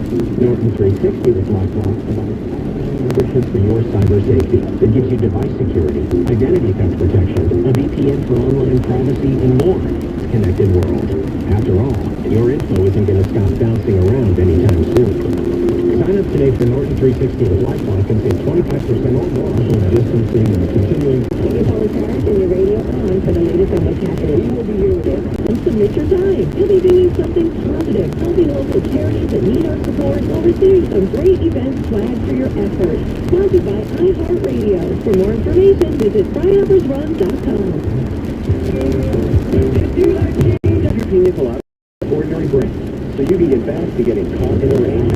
Norton 360 with LifeLock provides membership for your cyber safety. It gives you device security, identity theft protection, a VPN for online privacy, and more. It's a connected world. After all, your info isn't going to stop bouncing around anytime soon. Sign up today for Norton 360 with LifeLock and save 25% off social distancing and continuing. Keep your phone charged and your radio on for the latest on what's happening. We will be here with it. And submit your time. You'll be doing something positive, helping local charities that need our support while receiving some great events flagged for your efforts. Sponsored by iHeartRadio. For more information, visit FryHoppersRun.com. Your pina colada, ordinary break, so you can get back to getting caught in the rain.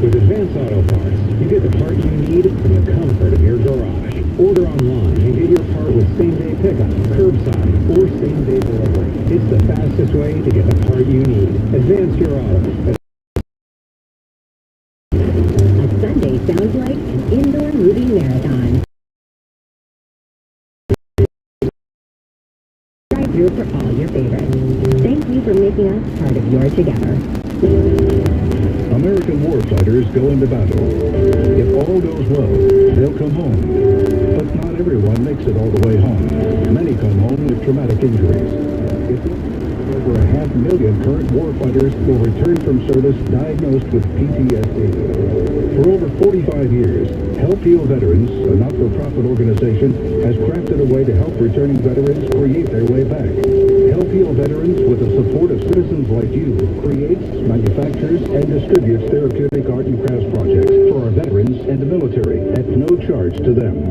With Advance Auto Parts, you get the part you need from the comfort of your garage. Order online and get your part with same-day pickup, curbside, or same-day delivery. It's the fastest way to get the part you need. Advance your auto. Sunday sounds like an indoor movie marathon. Drive-through for all your favorites. Thank you for making us part of your together. American warfighters go into battle. If all goes well, they'll come home. But not everyone makes it all the way home. Many come home with traumatic injuries. Over 500,000 current warfighters will return from service diagnosed with PTSD. For over 45 years, Help Heal Veterans, a not-for-profit organization, has crafted a way to help returning veterans create their way back. Help Heal Veterans, with the support of citizens like you, creates, manufactures, and distributes therapeutic art and crafts projects for our veterans and the military at no charge to them.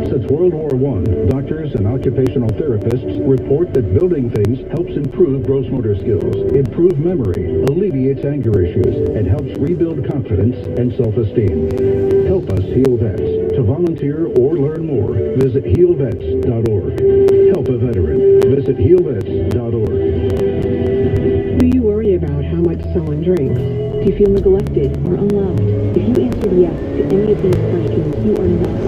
Since World War I, doctors and occupational therapists report that building things helps improve gross motor skills, improve memory, alleviates anger issues, and helps rebuild confidence and self-esteem. Help us heal vets. To volunteer or learn more, visit healvets.org. Help a veteran. Visit healvets.org. Do you worry about how much someone drinks? Do you feel neglected or unloved? If you answered yes to any of these questions, you are not.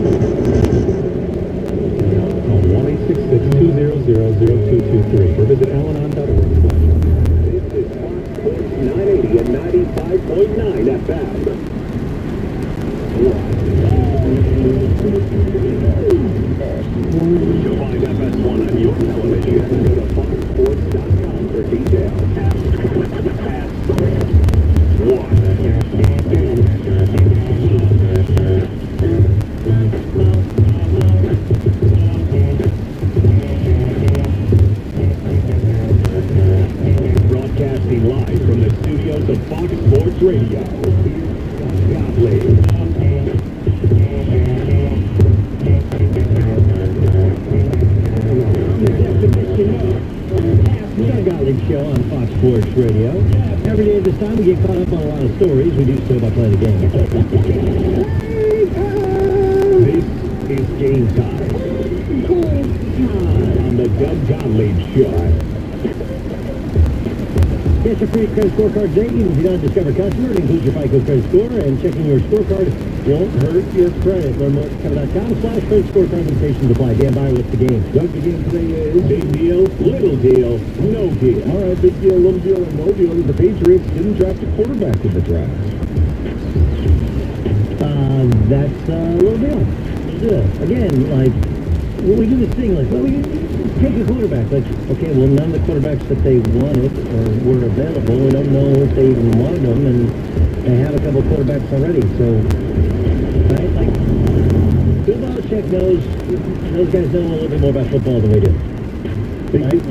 Call 1-866-200-0223 or visit alanon.org. This is Fox Sports 980 and 95.9 FM. To find FS1 on your television, go to foxsports.com for details. Broadcasting live from the studios of Fox Sports Radio. Godly. The Doug Gottlieb Show on Fox Sports Radio. Every day at this time we get caught up on a lot of stories. We do so by playing the game. This is game time. On the Doug Gottlieb Show. Get your free credit scorecard today, even if you're not a Discover customer. It includes your FICO credit score, and checking your scorecard won't hurt your credit. Learn more at discover.com/credit scorecard limitations apply. Dan Byer with the game. Doug, the game today is big deal, little deal, no deal. All right, big deal, little deal, and no deal. The Patriots didn't draft a quarterback in the draft. That's a little deal. Again, like, when we do this thing, like, well, we take a quarterback. Like, okay, well, none of the quarterbacks that they wanted or were available. We don't know if they even wanted them, and they have a couple of quarterbacks already. So, right, like, Bill Belichick knows, those guys know a little bit more about football than we do. Right?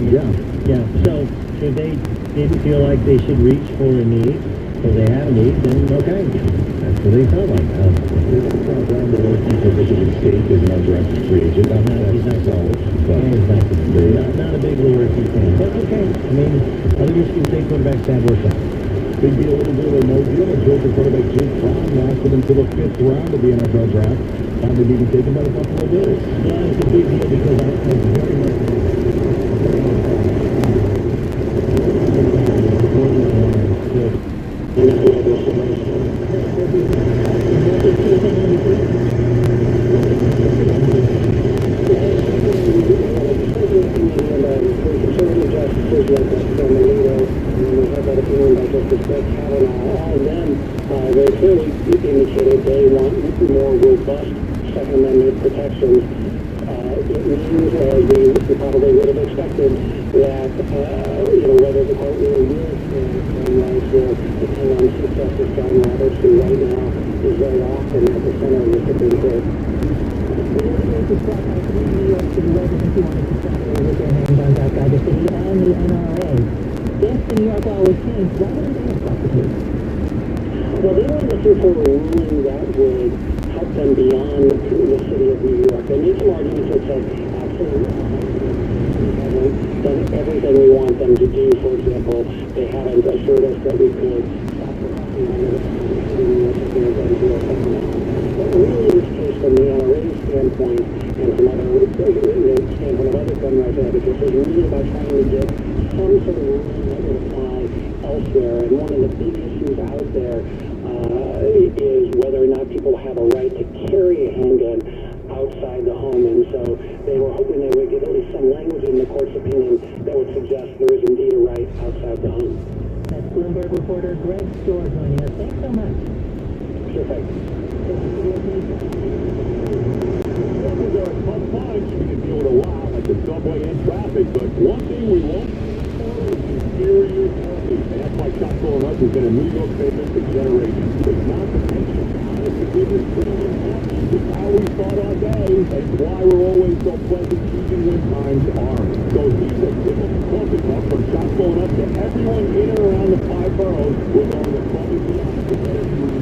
Yeah. So, if they didn't feel like they should reach for a need, or they have a need, then okay. That's what they felt like. Brown, the rookie for Michigan State, is an undrafted free agent. He's not solid. Not a big Lewerke fan. But okay. I mean, other Michigan State quarterbacks have worked out. Big deal, little deal, or no deal. A Georgia quarterback, Jake Fromm, lasted until the 5th round of the NFL draft. Finally being taken by the Buffalo Bills. Yeah, it's a big deal because I very much... from Alito, and then we had that opinion by Justice Brett Kavanaugh. All of them very clearly indicated they want more robust Second Amendment protections. It means, as we probably would have expected, that whether the court really will stand gun rights will depend on Chief Justice John Roberts, who right now is very often at the center of the Supreme Court. To start by three New York City residents who wanted to separate with their handguns outside the city and the NRA. If the New York law was changed, why wouldn't they have the case? Well, they were looking for a ruling that would help them beyond the city of New York. They made some arguments that said, absolutely, we haven't done everything we want them to do. For example, they haven't assured us that we could stop the copying on the but really, this case, from the NRA standpoint and from other standpoint of other gun rights advocates, is really about trying to get some sort of ruling that would apply elsewhere. And one of the big issues out there is whether or not people have a right to carry a handgun outside the home. And so they were hoping they would get at least some language in the court's opinion that would suggest there is indeed a right outside the home. That's Bloomberg reporter Greg Storr joining us. Thanks so much. Sure thing. Those are tough times. We can deal with a lot like the subway and traffic, but one thing we won't is inferior parking. That's why Shop Going Up has been a New York favorite for generations. It's not the pension. It's the biggest premium happy. It's how we start our day. That's why we're always so pleasant even when times aren't. So here's a typical coffee cup from Shop Going Up to everyone in and around the 5 boroughs. We're going above and beyond to better you.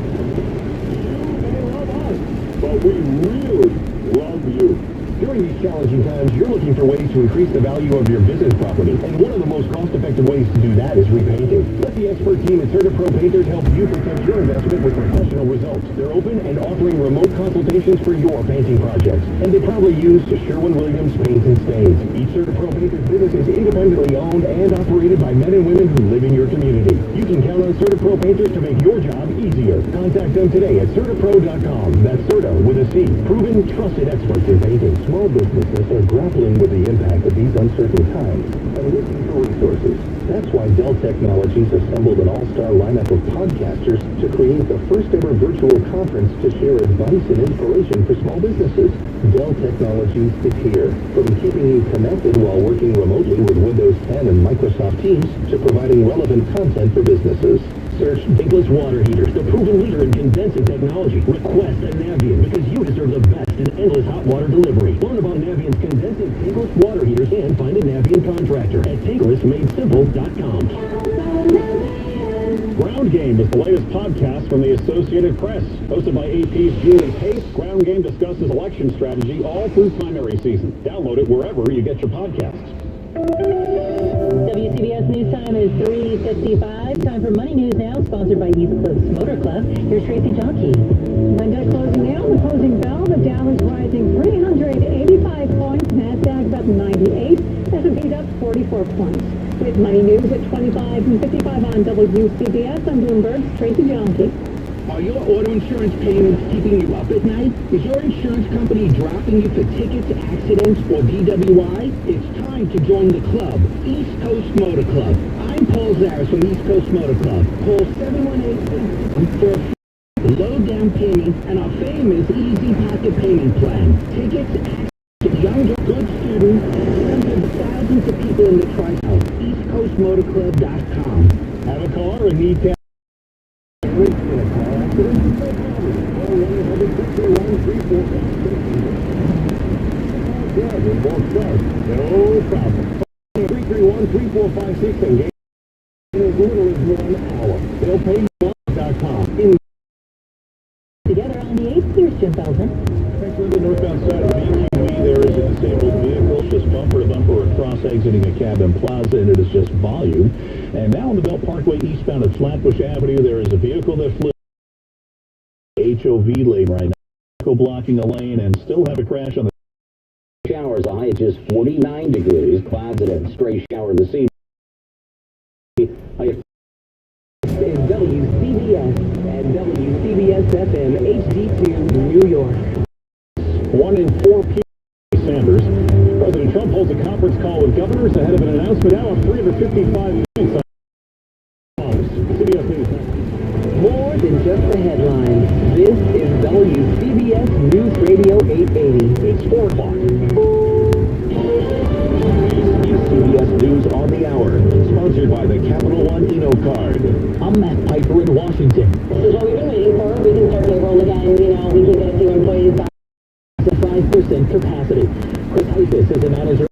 But we really love you. During these challenging times, you're looking for ways to increase the value of your business property, and one of the most cost-effective ways to do that is repainting. Let the expert team at CertaPro Painters help you protect your investment with professional results. They're open and offering remote consultations for your painting projects, and they proudly use Sherwin-Williams Paints and Stains. Each CertaPro Painters business is independently owned and operated by men and women who live in your community. You can count on CertaPro Painters to make your job easier. Contact them today at CertaPro.com. That's Certa with a C. Proven, trusted experts in painting. Small businesses are grappling with the impact of these uncertain times and looking for resources. That's why Dell Technologies assembled an all-star lineup of podcasters to create the first-ever virtual conference to share advice and inspiration for small businesses. Dell Technologies is here, from keeping you connected while working remotely with Windows 10 and Microsoft Teams to providing relevant content for businesses. Search Dinkless Water Heaters, the proven leader in condensing technology. Request a Navien because you deserve the best in endless hot water delivery. Learn about Navien's condensing tankless water heaters and find a Navien contractor at tanklessmadesimple.com. Ground Game is the latest podcast from the Associated Press. Hosted by AP's Julie Pace, Ground Game discusses election strategy all through primary season. Download it wherever you get your podcasts. WCBS News Time is 3:55. Time for Money News now, sponsored by East Cliffs Motor Club. Here's Tracy Jonkey. Monday closing now, the closing bell. The Dow is rising 385 points. NASDAQ up 98. S&P up 44 points. With Money News at 25 and 55 on WCBS, I'm Bloomberg's Tracy Jonkey. Are your auto insurance payments keeping you up at night? Is your insurance company dropping you for tickets, accidents, or DWI? It's time to join the club, East Coast Motor Club. I'm Paul Zaris from East Coast Motor Club. Call 718 for a low down payment and our famous Easy Pocket Payment Plan. Tickets, accidents, young, good students, and thousands of people in the tri-coast. EastCoastMotorClub.com. Have a car and need cash? No problem. 331-3456 and get in as little as 1 hour. They'll pay you.com. Together on the 8th, here's Jim Belton. Next on the northbound side of BQE, there is a disabled vehicle just bumper to bumper across exiting a Cabin Plaza, and it is just volume. And now on the Belt Parkway eastbound at Flatbush Avenue, there is a vehicle that flew HOV lane right now. Vehicle blocking a lane and still have a crash on the Showers, a high of just 49 degrees. Clouds and a stray shower this evening. Is WCBS and WCBS-FM HD2 New York. 1 in 4 people. Sanders. President Trump holds a conference call with governors ahead of an announcement now of 355 minutes. CBS News. More than just the headlines. This is WCBS News Radio 880. It's 4 o'clock. CBS News on the Hour, sponsored by the Capital One Eno Card. I'm Matt Piper in Washington. This is what we've been waiting for. We can start payroll again. You know, we can get a few employees back to 5% capacity. Chris Hypus is a manager.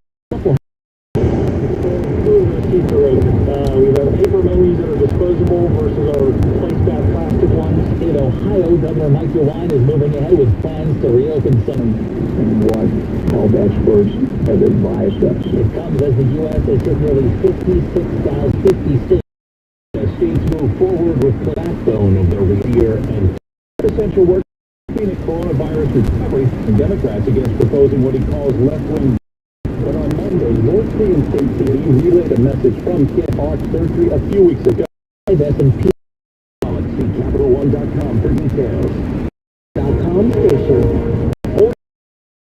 We have paper menus that are disposable versus our place-back plastic ones. In Ohio, Governor Mike DeWine is moving ahead with plans to reopen some. What health experts have advised us. It comes as the U.S. has hit nearly 56,050 states move forward with the backbone of their year and essential work in coronavirus recovery, and Democrats against proposing what he calls left-wing. But on Monday, North Korean state TV relayed a message from Kid Heart surgery a few weeks ago. S&P. See CapitalOne.com for details. .com station.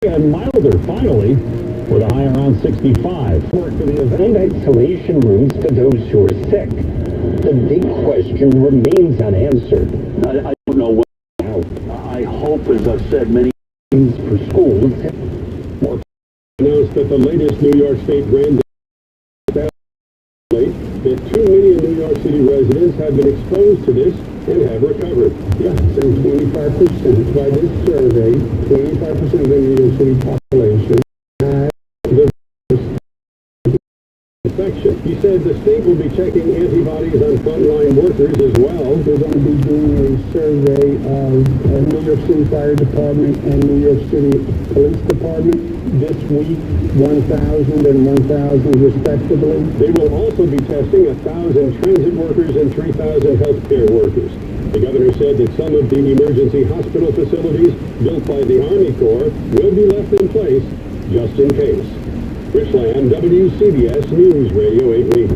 And milder, finally, with a high around 65. Work for the event isolation rooms for those who are sick. The big question remains unanswered. I don't know what help. I hope, as I've said many times, for schools. More announced that the latest New York State grand that 2 million New York City residents have been exposed to this and have recovered. Yeah, so 25% by this survey, 25% of the New York City population has the infection. He said the state will be checking antibodies on frontline workers as well. They're going to be doing a survey of New York City Fire Department and New York City Police Department this week, 1,000 and 1,000 respectively. They will also be testing 1,000 transit workers and 3,000 healthcare workers. The governor said that some of the emergency hospital facilities built by the Army Corps will be left in place just in case. Rich Lamb, WCBS News Radio 880.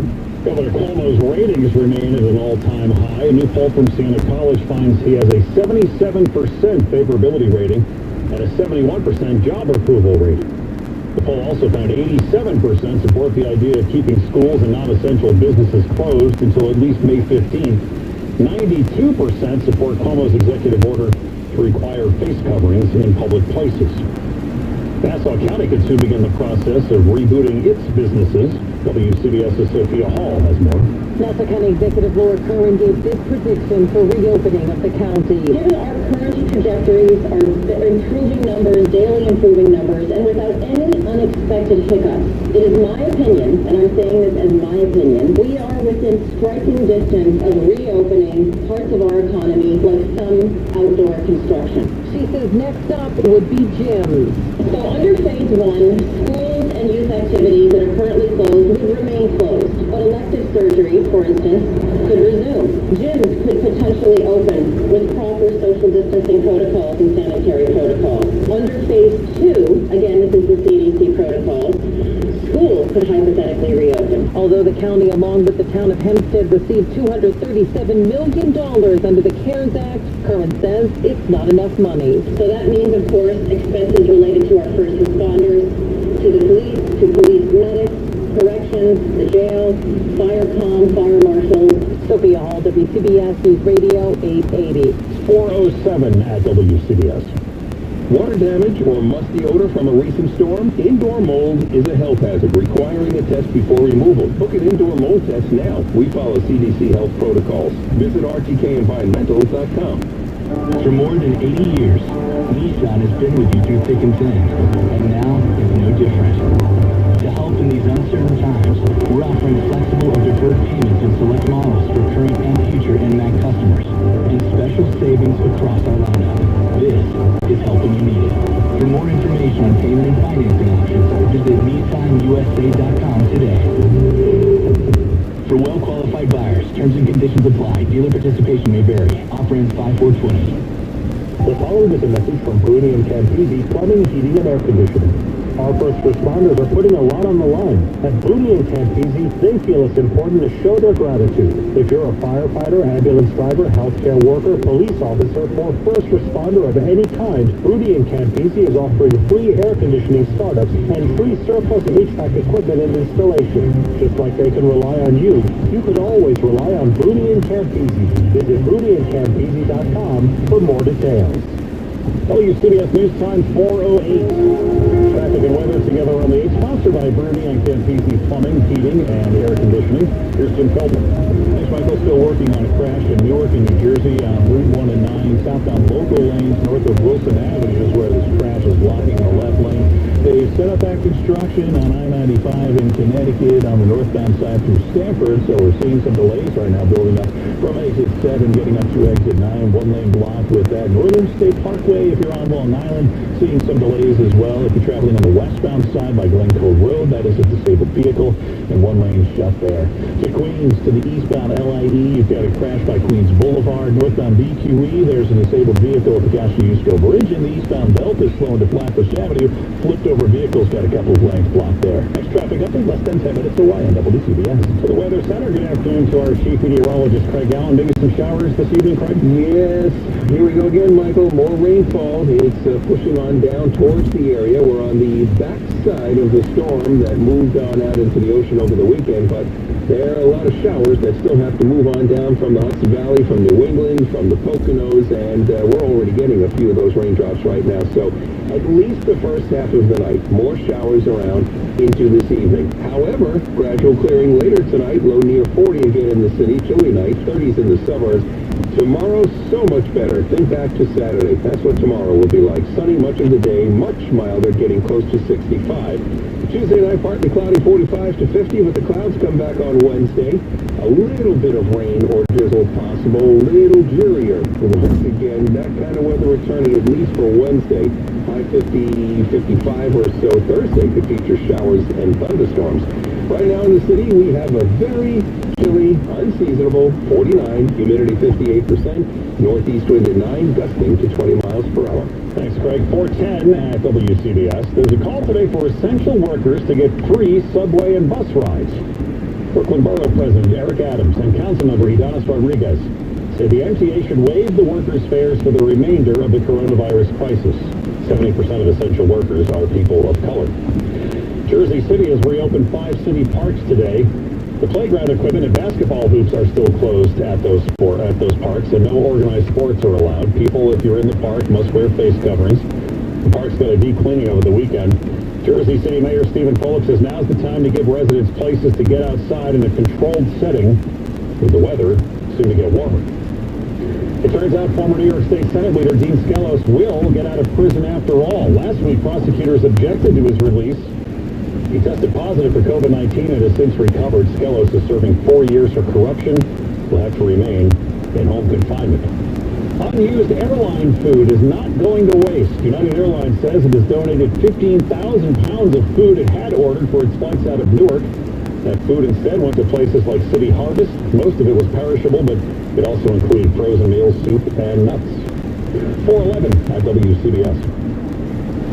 Governor Cuomo's ratings remain at an all-time high. A new poll from Siena College finds he has a 77% favorability rating and a 71% job approval rating. The poll also found 87% support the idea of keeping schools and non-essential businesses closed until at least May 15th. 92% support Cuomo's executive order to require face coverings in public places. Nassau County could soon begin the process of rebooting its businesses. WCBS's Sophia Hall has more. Nassau County Executive Laura Curran gave this prediction for reopening of the county. Given our current trajectories, our improving numbers, daily improving numbers, and without any unexpected hiccups, it is my opinion, and I'm saying this as my opinion, we are within striking distance of reopening parts of our economy like some outdoor construction. She says next up would be gyms. So under phase 1, schools and youth activities that are currently closed would remain closed, but elective surgery, for instance, could resume. Gyms could potentially open with proper social distancing protocols and sanitary protocols. Under phase 2, again, this is the CDC protocols, schools could hypothetically reopen. Although the county, along with the town of Hempstead, received $237 million under the CARES Act, Curran says it's not enough money. So that means, of course, expenses related to our first responders, to the police, to police medics, corrections, the jails, fire marshals. Sophia Hall, WCBS News Radio 880. 4:07 at WCBS. Water damage or musty odor from a recent storm? Indoor mold is a health hazard requiring a test before removal. Book an indoor mold test now. We follow CDC health protocols. Visit rtkenvironmentals.com. For more than 80 years, Nissan has been with you through thick and thin, and now it's no different. To help in these uncertain times, we're offering flexible or deferred payments in select models for current and future NMAC customers, and special savings across our lineup. This is helping you need it. For more information on payment and financing options, visit nissanusa.com today. For well-qualified buyers, terms and conditions apply. Dealer participation may vary. Offer ends 5/4/20. The following is a message from Bruni and Campisi Plumbing, Heating, and Air Conditioning. Our first responders are putting a lot on the line. At Booty and Campese, they feel it's important to show their gratitude. If you're a firefighter, ambulance driver, healthcare worker, police officer, or first responder of any kind, Booty and Campese is offering free air conditioning startups and free surplus HVAC equipment and installation. Just like they can rely on you, you could always rely on Booty and Campese. Visit bootyandcampese.com for more details. WCBS News Time 4:08. Traffic and weather together on the 8th, sponsored by Bernie and Campese Plumbing, Heating, and Air Conditioning. Here's Jim Feldman. Thanks, Michael. Still working on a crash in Newark and New Jersey on Route 1 and 9, southbound local lanes north of Wilson Avenue is where this crash is blocking the left lane. They've set up that construction on I-95 in Connecticut on the northbound side through Stamford, so we're seeing some delays right now building up from exit 7 getting up to exit 9. One lane blocked with that. Northern State Parkway, if you're on Long Island, seeing some delays as well. If you're traveling on the westbound side by Glen Cove Road, that is a disabled vehicle, and one lane shut there. To Queens, to the eastbound LIE, you've got a crash by Queens Boulevard. Northbound BQE, there's a disabled vehicle at the Kosciuszko Bridge, and the eastbound Delta slowing to Flatbush Avenue. Flipped over vehicles, got a couple of lanes blocked there. Next traffic update, less than 10 minutes away on WCBS. To the Weather Center, good afternoon to our chief meteorologist, Craig Allen. Maybe some showers this evening, Craig? Yes, here we go again, Michael. More rainfall. It's pushing on down towards the area. We're on the back side of the storm that moved on out into the ocean over the weekend, but there are a lot of showers that still have to move on down from the Hudson Valley, from New England, from the Poconos, and we're already getting a few of those raindrops right now. So at least the first half of the night, more showers around into this evening. However, gradual clearing later tonight, low near 40 again in the city, chilly night, 30s in the suburbs. Tomorrow, so much better. Think back to Saturday. That's what tomorrow will be like. Sunny much of the day, much milder, getting close to 65. Tuesday night, partly cloudy, 45 to 50, but the clouds come back on Wednesday. A little bit of rain or drizzle possible, little drearier. Once again, that kind of weather returning at least for Wednesday. High 50, 55 or so. Thursday could feature showers and thunderstorms. Right now in the city, we have a very chilly, unseasonable 49, humidity 58%, northeast wind at 9, gusting to 20 miles per hour. Thanks, Craig. 410 at WCBS. There's a call today for essential workers to get free subway and bus rides. Brooklyn Borough President Eric Adams and Councilmember Idanis Rodriguez say the MTA should waive the workers' fares for the remainder of the coronavirus crisis. 70% of essential workers are people of color. Jersey City has reopened 5 city parks today. The playground equipment and basketball hoops are still closed at those parks, and no organized sports are allowed. People, if you're in the park, must wear face coverings. The park's got a deep cleaning over the weekend. Jersey City Mayor Stephen Fulop says now's the time to give residents places to get outside in a controlled setting, with the weather soon to get warmer. It turns out former New York State Senate leader Dean Skelos will get out of prison after all. Last week, prosecutors objected to his release. He tested positive for COVID-19 and has since recovered. Skelos is serving 4 years for corruption. Will have to remain in home confinement. Unused airline food is not going to waste. United Airlines says it has donated 15,000 pounds of food it had ordered for its flights out of Newark. That food instead went to places like City Harvest. Most of it was perishable, but it also included frozen meals, soup, and nuts. 411 at WCBS.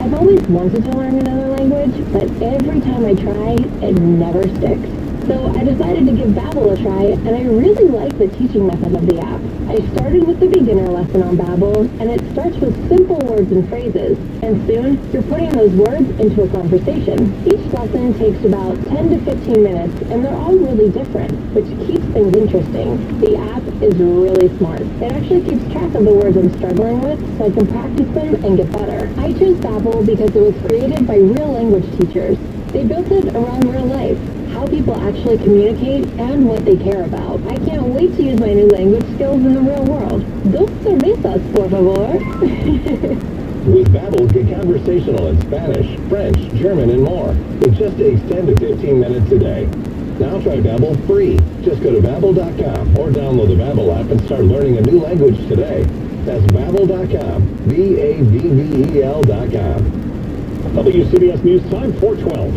I've always wanted to learn another language, but every time I try, it never sticks. So I decided to give Babbel a try, and I really like the teaching method of the app. I started with the beginner lesson on Babbel, and it starts with simple words and phrases. And soon, you're putting those words into a conversation. Each lesson takes about 10 to 15 minutes, and they're all really different, which keeps things interesting. The app is really smart. It actually keeps track of the words I'm struggling with, so I can practice them and get better. I chose Babbel because it was created by real language teachers. They built it around real life, how people actually communicate, and what they care about. I can't wait to use my new language skills in the real world. Dos cervezas, por favor. With Babbel, get conversational in Spanish, French, German, and more. It just takes 10 to 15 minutes a day. Now try Babbel free. Just go to Babbel.com or download the Babbel app and start learning a new language today. That's Babbel.com. Babbel.com. WCBS News Time 412.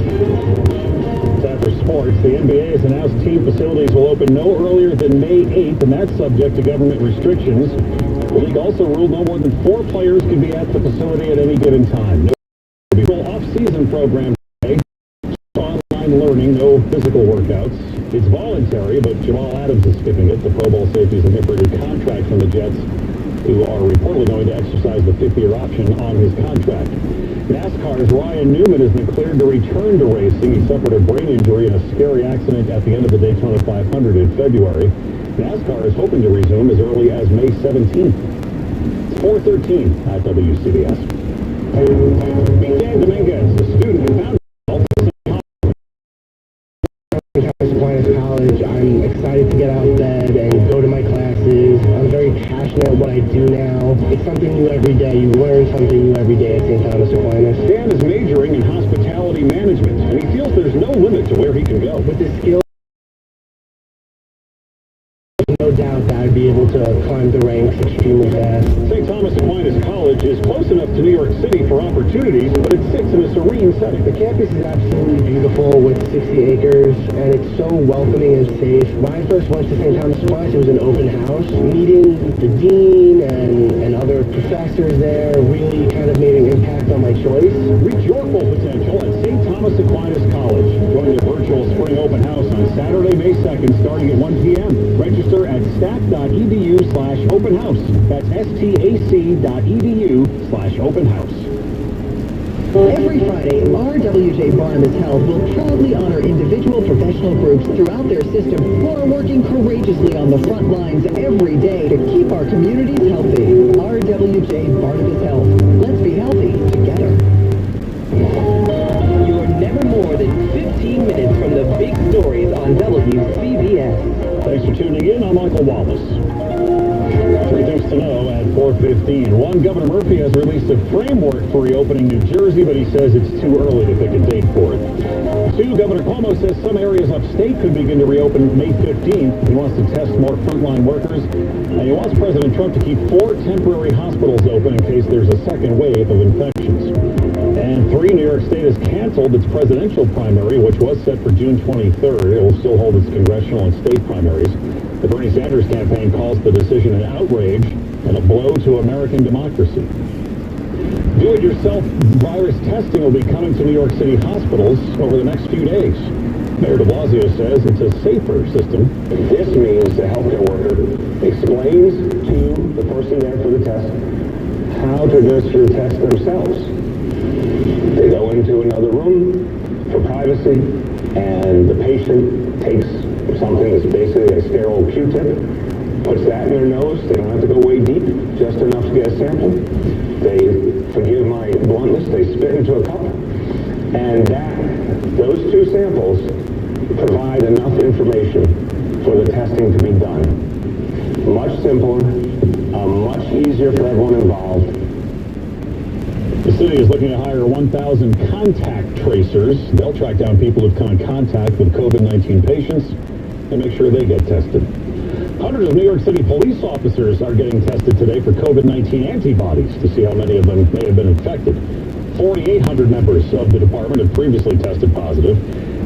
Time for sports. The NBA has announced team facilities will open no earlier than May 8th, and that's subject to government restrictions. The league also ruled no more than 4 players can be at the facility at any given time. No off season program today. Online learning, no physical workouts. It's voluntary, but Jamal Adams is skipping it. The Pro Bowl safety is looking for a new contract from the Jets, who are reportedly going to exercise the fifth-year option on his contract. NASCAR's Ryan Newman has been cleared to return to racing. He suffered a brain injury in a scary accident at the end of the Daytona 500 in February. NASCAR is hoping to resume as early as May 17th. It's 4:13 at WCBS. Dan Dominguez, a student who found College. I'm excited to get out of bed and go to my classes. I'm very passionate at what I do now. It's something new every day. You learn something new every day at St. Thomas Aquinas. Dan is majoring in hospitality management, and he feels there's no limit to where he can go. With the skill, no doubt that I'd be able to climb the ranks extremely fast. St. Thomas Aquinas College is close enough to New York City for opportunities, but it sits in a serene setting. The campus is absolutely beautiful with 60 acres, and it's so welcoming and safe. When I first went to St. Thomas Aquinas, it was an open house. Meeting the dean and other professors there really kind of made an impact on my choice. Reach your full potential at St. Thomas Aquinas College. Join the virtual spring open house on Saturday, May 2nd, starting at 1 p.m. Register at stack.edu/open house. That's stac.edu/open house. Every Friday, RWJ Barnabas Health will proudly honor individual professional groups throughout their system who are working courageously on the front lines every day to keep our communities healthy. RWJ Barnabas Health. Let's be healthy together. You're never more than 15 minutes from the big stories on WCBS. Thanks for tuning in. I'm Michael Wallace. 3 things to know at 4:15. One, Governor Murphy has released a framework for reopening New Jersey, but he says it's too early to pick a date for it. 2, Governor Cuomo says some areas upstate could begin to reopen May 15th. He wants to test more frontline workers, and he wants President Trump to keep 4 temporary hospitals open in case there's a second wave of infections. And 3, New York State has canceled its presidential primary, which was set for June 23rd. It will still hold its congressional and state primaries. The Bernie Sanders campaign calls the decision an outrage and a blow to American democracy. Do-it-yourself virus testing will be coming to New York City hospitals over the next few days. Mayor de Blasio says it's a safer system. This means the healthcare worker explains to the person there for the test how to administer the test themselves. They go into another room for privacy, and the patient takes something that's basically a sterile Q-tip, puts that in their nose. They don't have to go way deep, just enough to get a sample. They, forgive my bluntness, they spit into a cup, and those 2 samples provide enough information for the testing to be done. Much simpler, much easier for everyone involved. The city is looking to hire 1,000 contact tracers. They'll track down people who've come in contact with COVID-19 patients and make sure they get tested. Hundreds of New York City police officers are getting tested today for COVID-19 antibodies to see how many of them may have been infected. 4,800 members of the department have previously tested positive.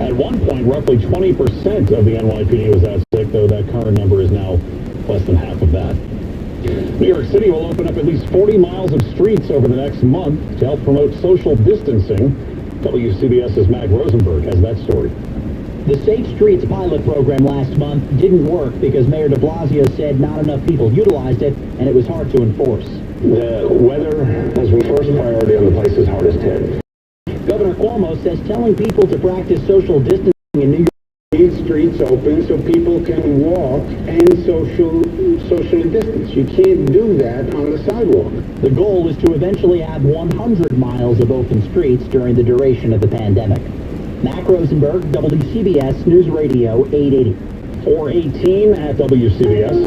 At one point, roughly 20% of the NYPD was out sick, though that current number is now less than half of that. New York City will open up at least 40 miles of streets over the next month to help promote social distancing. WCBS's Mac Rosenberg has that story. The Safe Streets pilot program last month didn't work because Mayor de Blasio said not enough people utilized it and it was hard to enforce. The weather has been first priority on the places hardest hit. Governor Cuomo says telling people to practice social distancing in New York streets open so people can walk and socially distance. You can't do that on the sidewalk. The goal is to eventually have 100 miles of open streets during the duration of the pandemic. Mac Rosenberg, WCBS News Radio 880. 4:18 at WCBS.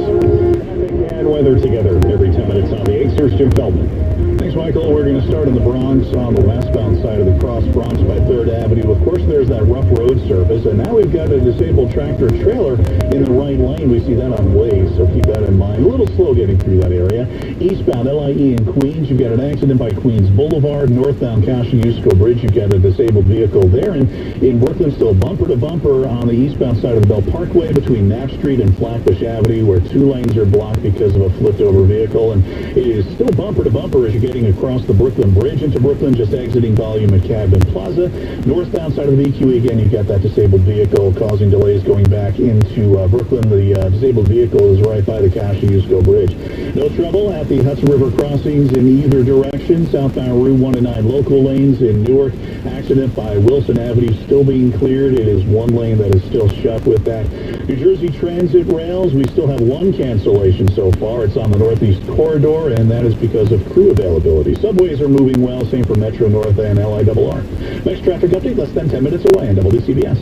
And weather together every 10 minutes on the 8th. Here's Jim Feldman. Thanks, Michael. We're going to start in the Bronx on the westbound side of the Cross Bronx by 3rd Avenue. Of course, there's that rough road surface, and now we've got a disabled tractor trailer in the right lane. We see that on Waze, so keep that in mind. A little slow getting through that area. Eastbound LIE in Queens, you've got an accident by Queens Boulevard. Northbound Kosciuszko Bridge, you've got a disabled vehicle there. And in Brooklyn, still bumper to bumper on the eastbound side of the Bell Parkway between Knapp Street and Flatbush Avenue, where 2 lanes are blocked because of a flipped-over vehicle. And it is still bumper to bumper as you're getting across the Brooklyn Bridge into Brooklyn, just exiting volume at Cadman Plaza. Northbound side of the BQE, again, you've got that disabled vehicle causing delays going back into Brooklyn. The disabled vehicle is right by the Kosciuszko Bridge. No trouble at the Hudson River crossings in either direction. Southbound Route 1 and 9 local lanes in Newark. Accident by Wilson Avenue still being cleared. It is 1 lane that is still shut with that. New Jersey Transit rails, we still have 1 cancellation so far. It's on the Northeast Corridor, and that is because of crew availability. Subways are moving well, same for Metro North and LIRR. Next traffic update, less than 10 minutes away on WCBS.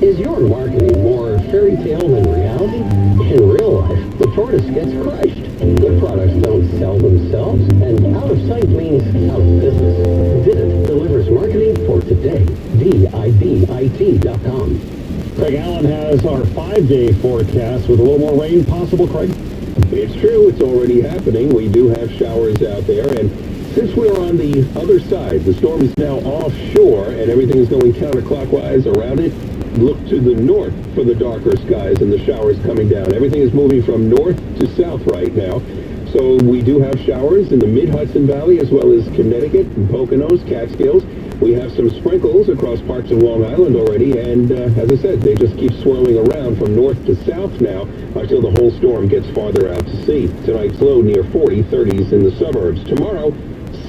Is your marketing more fairy tale than reality? In real life, the tortoise gets crushed. Good products don't sell themselves, and out of sight means out of business. Visit delivers marketing for today. VIBIT.com. Craig Allen has our 5-day forecast with a little more rain possible, Craig. It's true. It's already happening. We do have showers out there, and since we're on the other side, the storm is now offshore, and everything is going counterclockwise around it. Look to the north for the darker skies and the showers coming down. Everything is moving from north to south right now. So we do have showers in the mid-Hudson Valley as well as Connecticut and Poconos, Catskills. We have some sprinkles across parts of Long Island already, and as I said, they just keep swirling around from north to south now until the whole storm gets farther out to sea. Tonight's low near 40, 30s in the suburbs. Tomorrow,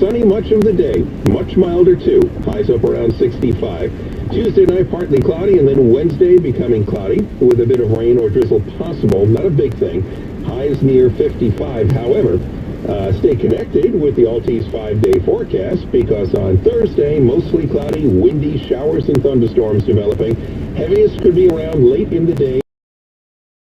sunny much of the day, much milder too. Highs up around 65. Tuesday night, partly cloudy, and then Wednesday becoming cloudy with a bit of rain or drizzle possible. Not a big thing. Highs near 55. However, stay connected with the Altice 5-day forecast because on Thursday, mostly cloudy, windy showers and thunderstorms developing. Heaviest could be around late in the day.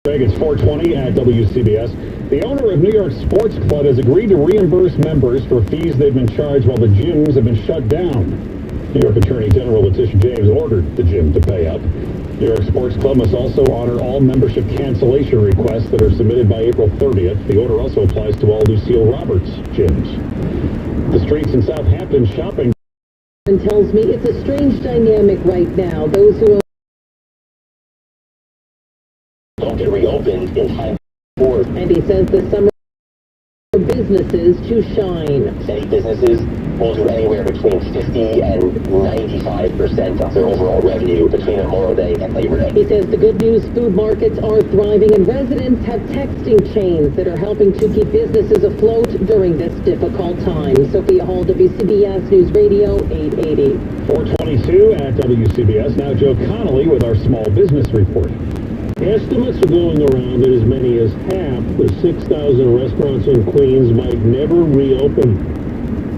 Craig, it's 4:20 at WCBS. The owner of New York Sports Club has agreed to reimburse members for fees they've been charged while the gyms have been shut down. New York Attorney General Letitia James ordered the gym to pay up. New York Sports Club must also honor all membership cancellation requests that are submitted by April 30th. The order also applies to all Lucille Roberts gyms. The streets in Southampton shopping tells me it's a strange dynamic right now. Those who don't get reopened in time for. And he says the summer for businesses to shine. Many businesses will do anywhere between 50 and 95% of their overall revenue between Memorial Day and Labor Day. He says the good news, food markets are thriving and residents have texting chains that are helping to keep businesses afloat during this difficult time. Sophia Hall, WCBS News Radio 880. 422 at WCBS. Now Joe Connolly with our small business report. Estimates are going around that as many as half the 6,000 restaurants in Queens might never reopen.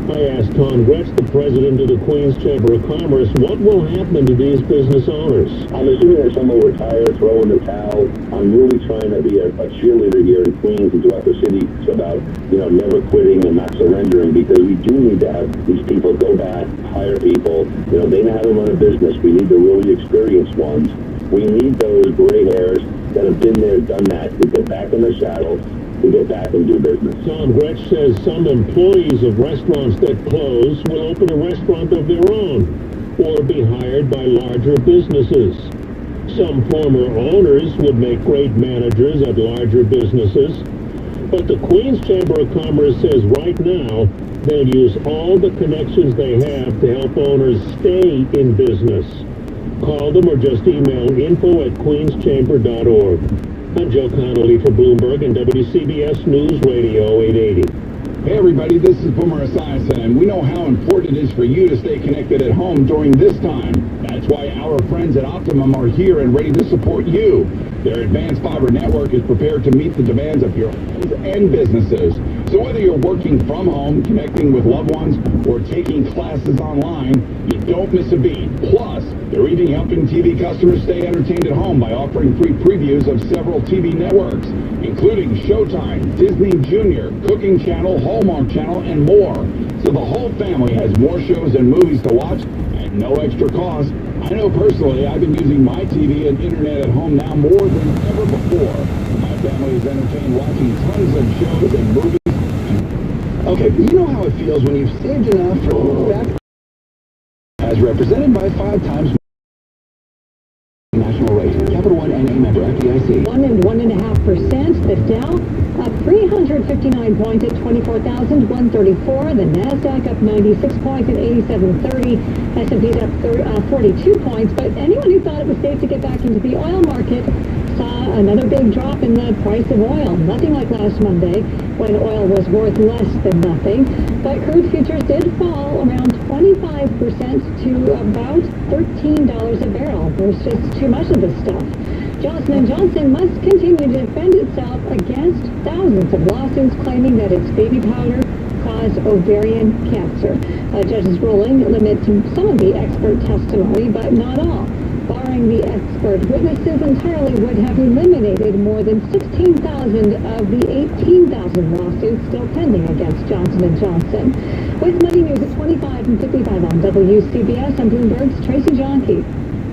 I asked Tom Gretsch, the president of the Queens Chamber of Commerce, what will happen to these business owners? I'm assuming that some will retire, throw in the towel. I'm really trying to be a cheerleader here in Queens and throughout the city about, never quitting and not surrendering, because we do need to have these people go back, hire people. They know how to run a business. We need the really experienced ones. We need those gray hairs that have been there, done that, to get back in the saddle, to get back and do business. Tom Gretsch says some employees of restaurants that close will open a restaurant of their own or be hired by larger businesses. Some former owners would make great managers at larger businesses. But the Queens Chamber of Commerce says right now they'll use all the connections they have to help owners stay in business. Call them or just email info@queenschamber.org. I'm Joe Connolly for Bloomberg and WCBS News Radio 880. Hey everybody, this is Boomer Esiason, and we know how important it is for you to stay connected at home during this time. That's why our friends at Optimum are here and ready to support you. Their advanced fiber network is prepared to meet the demands of your homes and businesses. So whether you're working from home, connecting with loved ones, or taking classes online, you don't miss a beat. Plus, they're even helping TV customers stay entertained at home by offering free previews of several TV networks, including Showtime, Disney Junior, Cooking Channel, Hallmark Channel, and more. So the whole family has more shows and movies to watch at no extra cost. I know personally I've been using my TV and internet at home now more than ever before. My family is entertained watching tons of shows and movies. Okay, but you know how it feels when you've saved enough for back, as represented by 5 times national rate. Capital One and a member FDIC. 1 and 1.5%. The Dow up 359 points at 24,134. The Nasdaq up 96 points at 8730. S&P's up 42 points. But anyone who thought it was safe to get back into the oil market saw another big drop in the price of oil. Nothing like last Monday when oil was worth less than nothing. But crude futures did fall around 25% to about $13 a barrel. There's just too much of this stuff. Johnson & Johnson must continue to defend itself against thousands of lawsuits claiming that its baby powder caused ovarian cancer. A judge's ruling limits some of the expert testimony, but not all. Barring the expert witnesses entirely would have eliminated more than 16,000 of the 18,000 lawsuits still pending against Johnson & Johnson. With Money News at 25 and 55 on WCBS, I'm Bloomberg's Tracy Johnke.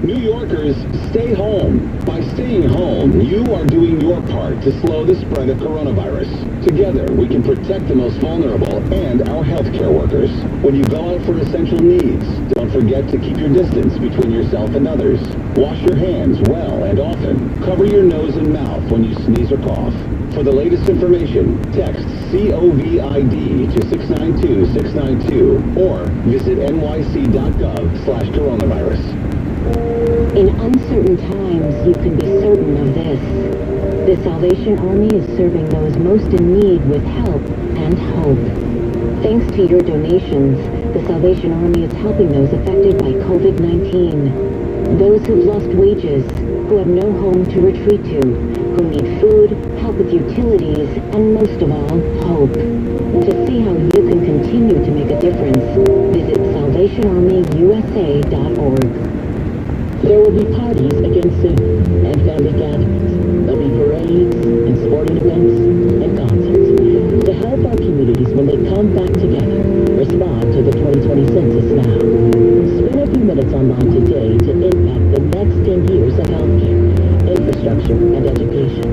New Yorkers, stay home. By staying home, you are doing your part to slow the spread of coronavirus. Together, we can protect the most vulnerable and our healthcare workers. When you go out for essential needs, don't forget to keep your distance between yourself and others. Wash your hands well and often. Cover your nose and mouth when you sneeze or cough. For the latest information, text COVID to 692-692 or visit nyc.gov/coronavirus. In uncertain times, you can be certain of this. The Salvation Army is serving those most in need with help and hope. Thanks to your donations, the Salvation Army is helping those affected by COVID-19. Those who've lost wages, who have no home to retreat to, who need food, help with utilities, and most of all, hope. To see how you can continue to make a difference, visit salvationarmyusa.org. There will be parties against sin and family gatherings. There'll be parades and sporting events and concerts. To help our communities when they come back together, respond to the 2020 census now. Spend a few minutes online today to impact the next 10 years of healthcare, infrastructure, and education.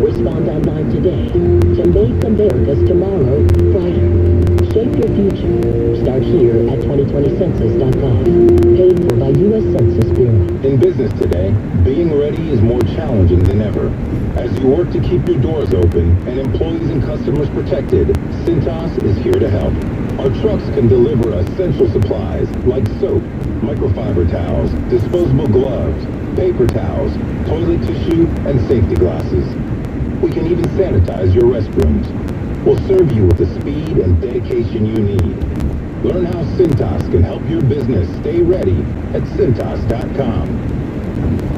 Respond online today to make America's tomorrow brighter. Shape your future. Start here at 2020census.gov. Paid for by U.S. Census Bureau. In business today, being ready is more challenging than ever. As you work to keep your doors open and employees and customers protected, Cintas is here to help. Our trucks can deliver essential supplies like soap, microfiber towels, disposable gloves, paper towels, toilet tissue, and safety glasses. We can even sanitize your restrooms. We'll serve you with the speed and dedication you need. Learn how Cintas can help your business stay ready at Cintas.com.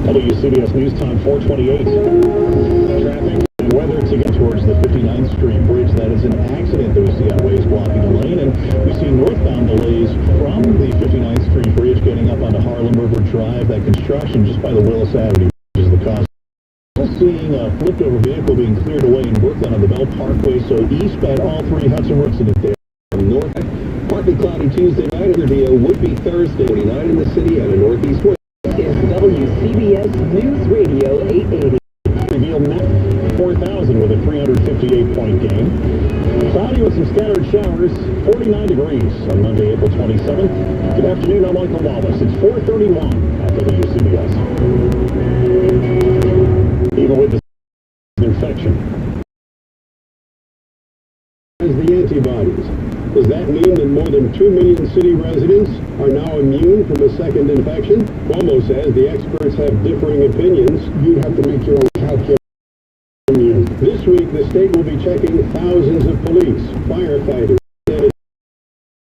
WCBS News Time 428. Traffic and weather to get towards the 59th Street Bridge. That is an accident that we see on ways blocking a lane, and we see northbound delays from the 59th Street Bridge getting up onto Harlem River Drive. That construction just by the Willis Avenue is the cause. Seeing a flipped over vehicle being cleared away in Brooklyn on the Bell Parkway, so eastbound all three Hudson Road incident there. North, partly cloudy Tuesday night. Your would be Thursday, 49 in the city and a northeast wind. Is WCBS News Radio 880. Revealed net 4,000 with a 358-point gain. Cloudy with some scattered showers, 49 degrees on Monday, April 27th. Good afternoon, I'm Michael Wallace. It's 4:31 at WCBS. Even with the infection. As the antibodies, does that mean that more than 2 million city residents are now immune from a second infection? Cuomo says the experts have differing opinions. You have to make your own calculation. This week, the state will be checking thousands of police, firefighters.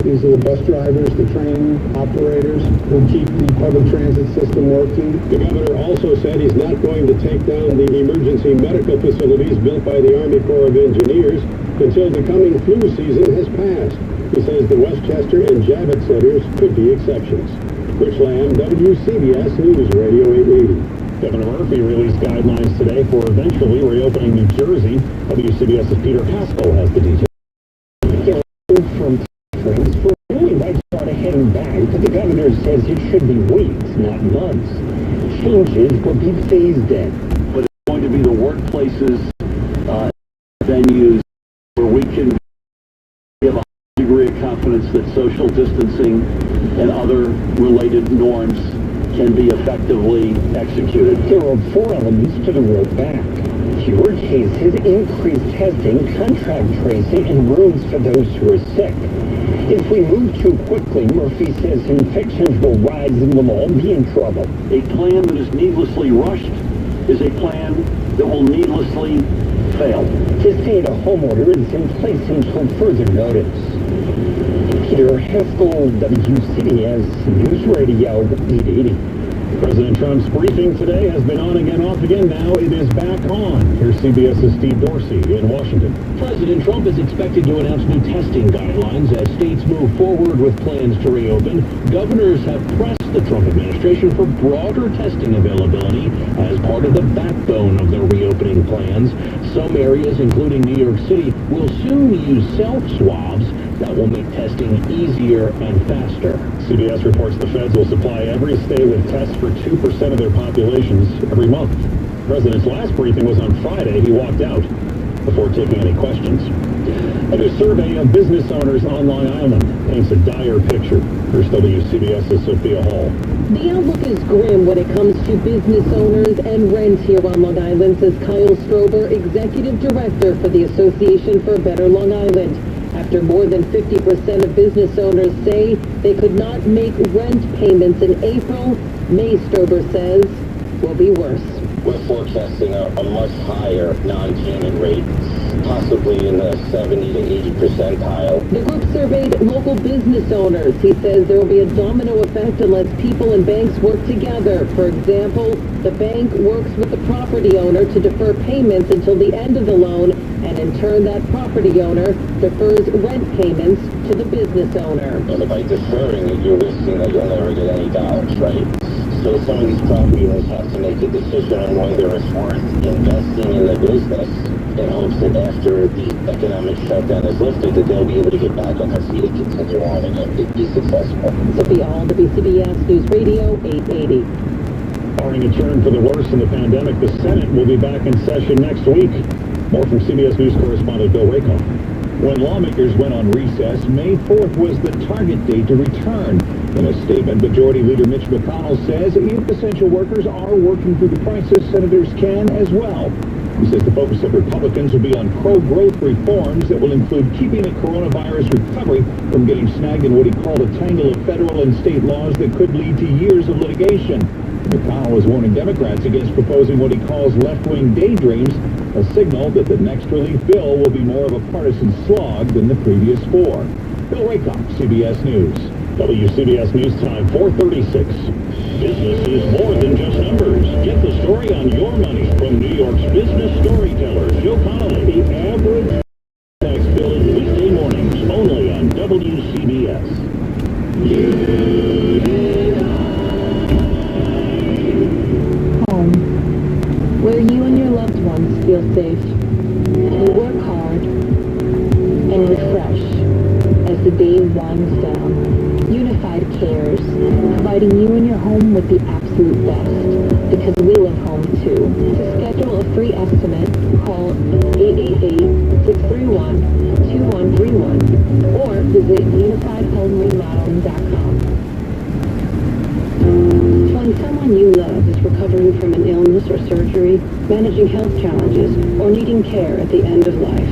These are the bus drivers, the train operators who keep the public transit system working. The governor also said he's not going to take down the emergency medical facilities built by the Army Corps of Engineers until the coming flu season has passed. He says the Westchester and Javits centers could be exceptions. Rich Lamb, WCBS News Radio 880. Governor Murphy released guidelines today for eventually reopening New Jersey. WCBS's Peter Pascal has the details. From for really might start heading back, but the governor says it should be weeks, not months. Changes will be phased in. But it's going to be the workplaces, venues, where we can have a high degree of confidence that social distancing and other related norms can be effectively executed. There are 4 elements to the road back. Fewer cases, increased testing, contact tracing, and rooms for those who are sick. If we move too quickly, Murphy says infections will rise and we'll all be in trouble. A plan that is needlessly rushed is a plan that will needlessly fail. The stay-at-home order is in place until further notice. Peter Haskell, WCBS News Radio 880. President Trump's briefing today has been on again, off again. Now it is back on. Here's CBS's Steve Dorsey in Washington. President Trump is expected to announce new testing guidelines as states move forward with plans to reopen. Governors have pressed the Trump administration for broader testing availability as part of the backbone of their reopening plans. Some areas, including New York City, will soon use self-swabs that will make testing easier and faster. CBS reports the feds will supply every state with tests for 2% of their populations every month. The president's last briefing was on Friday. He walked out before taking any questions. A new survey of business owners on Long Island paints a dire picture. Here's WCBS's Sophia Hall. The outlook is grim when it comes to business owners and rent here on Long Island, says Kyle Strober, Executive Director for the Association for a Better Long Island. After more than 50% of business owners say they could not make rent payments in April, May, Strober says, will be worse. We're forecasting a much higher non-payment rate, possibly in the 70 to 80 percentile. The group surveyed local business owners. He says there will be a domino effect unless people and banks work together. For example, the bank works with the property owner to defer payments until the end of the loan, and in turn that property owner defers rent payments to the business owner. And by deferring it, you're risking that you'll never get any dollars, right? So some of these property owners have to make a decision on whether it's worth investing in the business in hopes that after the economic shutdown is lifted, that they'll be able to get back on their feet and continue on and be successful. Sophia Hall, WCBS News Radio 880. Barring a turn for the worse in the pandemic, the Senate will be back in session next week. More from CBS News correspondent Bill Rakoff. When lawmakers went on recess, May 4th was the target date to return. In a statement, Majority Leader Mitch McConnell says if essential workers are working through the crisis, senators can as well. He says the focus of Republicans will be on pro-growth reforms that will include keeping the coronavirus recovery from getting snagged in what he called a tangle of federal and state laws that could lead to years of litigation. McConnell is warning Democrats against proposing what he calls left-wing daydreams, a signal that the next relief bill will be more of a partisan slog than the previous 4. Bill Rakoff, CBS News. WCBS News Time, 4:36. Business is more than just numbers. Get the story on your money from New York's business storyteller, Joe Connolly. The average tax bill weekday mornings only on WCBS. Home, where you and your loved ones feel safe. You work hard and refresh as the day winds down. Unified Cares, providing you and your home with the absolute best, because we love home too. To schedule a free estimate, call 888-631-2131 or visit unifiedhomeremodeling.com. When someone you love is recovering from an illness or surgery, managing health challenges, or needing care at the end of life,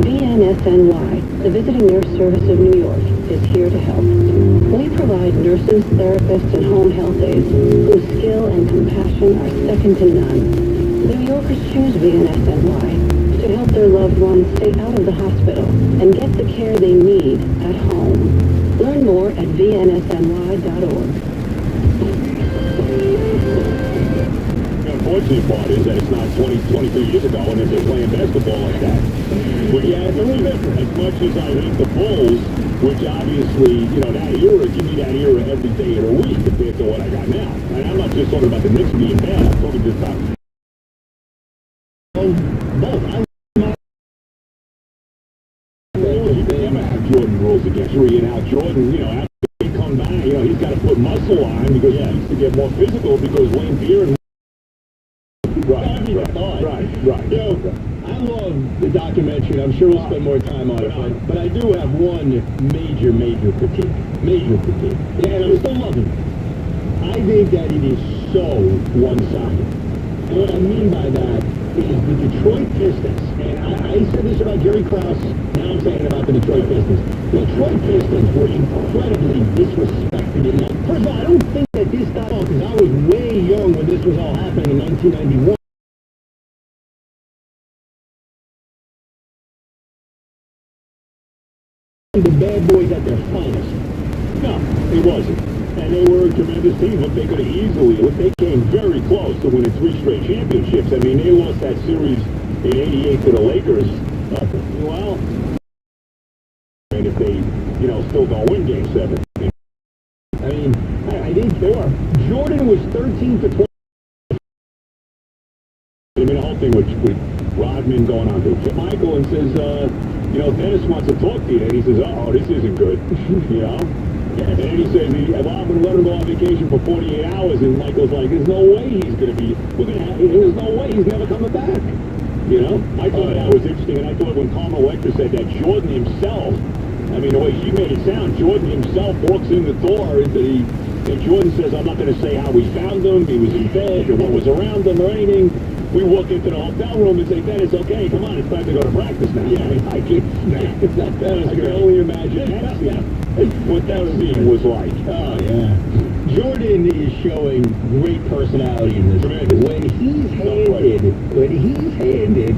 VNSNY, the Visiting Nurse Service of New York, is here to help. We provide nurses, therapists, and home health aides whose skill and compassion are second to none. New Yorkers choose VNSNY to help their loved ones stay out of the hospital and get the care they need at home. Learn more at vnsny.org. The unfortunate part is that it's not 23 years ago when they're playing basketball like that. But yeah, it's a little different. As much as I hate the Bulls, which obviously, that era, give me that era every day of the week compared to what I got now. And I'm not just talking about the Knicks being bad. I'm talking just about both. You can never have Jordan rules against you. And how Jordan, after he come back, he's got to put muscle on because he needs to get more physical because Wayne Beer. Right. I love the documentary, and I'm sure we'll spend more time on it, but I do have one major critique. Yeah, and I'm still loving it. I think that it is so one-sided. And what I mean by that is the Detroit Pistons, and I said this about Jerry Krause, now I'm saying about the Detroit Pistons. The Detroit Pistons were incredibly disrespected in that. First of all, I don't think that this got on because I was way young when this was all happening in 1991. The bad boys at their finest. No, it wasn't. And they were a tremendous team. Look, they could have easily, they came very close to winning 3 straight championships. I mean, they lost that series in '88 to the Lakers. Well, and if they, still don't win Game 7. I mean, I think they were. Jordan was 13 for 20. I mean, the whole thing with Rodman going on to Michael and says, Dennis wants to talk to you. And he says, oh, this isn't good. And then he says, I'm going to let him go on vacation for 48 hours. And Michael's like, there's no way he's going to be, there's no way he's never coming back. I thought that was interesting. And I thought when Carmel Electra said that Jordan himself, I mean, the way she made it sound, Jordan himself walks in the door and Jordan says, I'm not going to say how we found him, he was in bed, or what was around him, or anything. We walk into the hotel room and say, Dennis, okay, come on, it's time to go to practice now. Yeah, I can only imagine what that scene was like. Oh, yeah. Jordan is showing great personality in this. Tremendous. When he's handed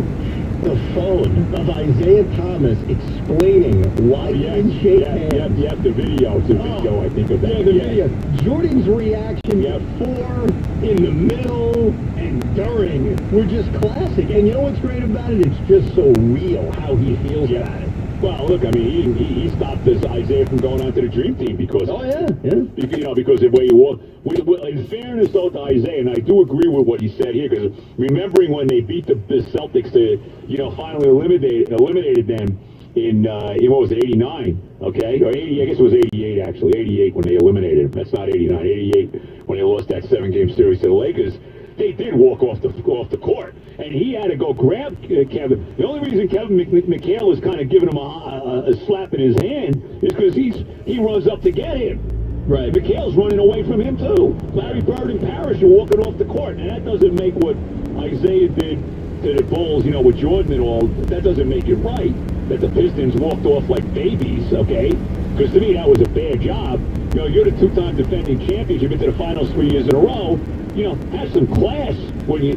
the phone of Isaiah Thomas explaining why he didn't shake hands. Yep, the video. It's a video, I think, of that. Yeah, the video. Jordan's reaction before, in the middle, and during were just classic. And you know what's great about it? It's just so real how he feels about it. Well, look, I mean, he stopped this Isaiah from going on to the Dream Team because... Oh, yeah. Because of the way he walked. In fairness, though, to Isaiah, and I do agree with what he said here, because remembering when they beat the Celtics to, finally eliminated them in what was it, 89, okay? Or 80, I guess it was 88, actually. 88 when they eliminated them. That's not 89. 88 when they lost that 7-game series to the Lakers. They did walk off the court, and he had to go grab Kevin. The only reason Kevin McHale is kind of giving him a slap in his hand is because he runs up to get him. Right. McHale's running away from him too. Larry Bird and Parrish are walking off the court, and that doesn't make what Isaiah did to the Bulls, with Jordan and all. That doesn't make it right that the Pistons walked off like babies, okay? Because to me that was a bad job. You're the 2-time defending champions. You've been to the finals 3 years in a row. Have some class when you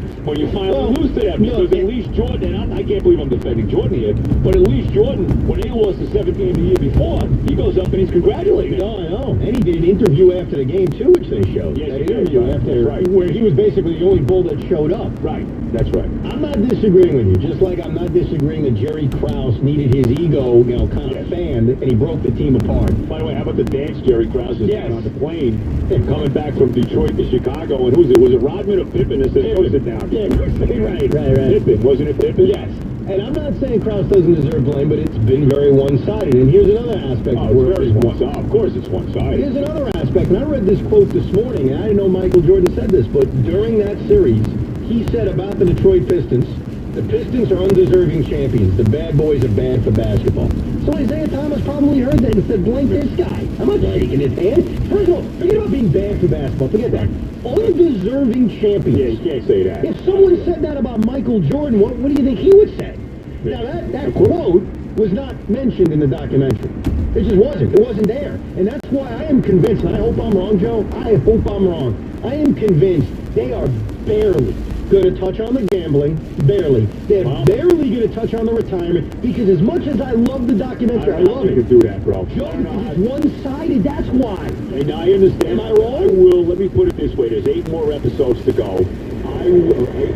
finally lose to them. Because at least Jordan, and I can't believe I'm defending Jordan here, but at least Jordan, when they lost the 7th game the year before, he goes up and he's congratulating. Oh, I know. And he did an interview after the game, too, which they showed. Yes, that interview after, where he was basically the only Bull that showed up. Right, that's right. I'm not disagreeing with you, just like I'm not disagreeing that Jerry Krause needed his ego, kind of fanned, and he broke the team apart. By the way, how about the dance Jerry Krause is on the plane and coming back from Detroit to Chicago, and was it Rodman or Pippen that said, go sit down? Yeah, right. Pippen, wasn't it Pippen? Yes. And I'm not saying Krause doesn't deserve blame, but it's been very one-sided. And here's another aspect. It's very one-sided. Of course it's one-sided. Here's another aspect, and I read this quote this morning, and I didn't know Michael Jordan said this, but during that series, he said about the Detroit Pistons, the Pistons are undeserving champions. The bad boys are bad for basketball. So Isaiah Thomas probably heard that and said, blank this guy. I'm not shaking his hand. First of all, forget about being bad for basketball. Forget that. Undeserving champions. Yeah, you can't say that. If someone said that about Michael Jordan, what do you think he would say? Now, that quote was not mentioned in the documentary. It just wasn't. It wasn't there. And that's why I am convinced, and I hope I'm wrong, Joe. I hope I'm wrong. I am convinced they are barely going to touch on the gambling. Barely. They're barely going to touch on the retirement, because as much as I love the documentary, I love it. You can do that, bro. Joe, it's one-sided. That's why. And I understand. Am I wrong? Let me put it this way. There's 8 more episodes to go. I will take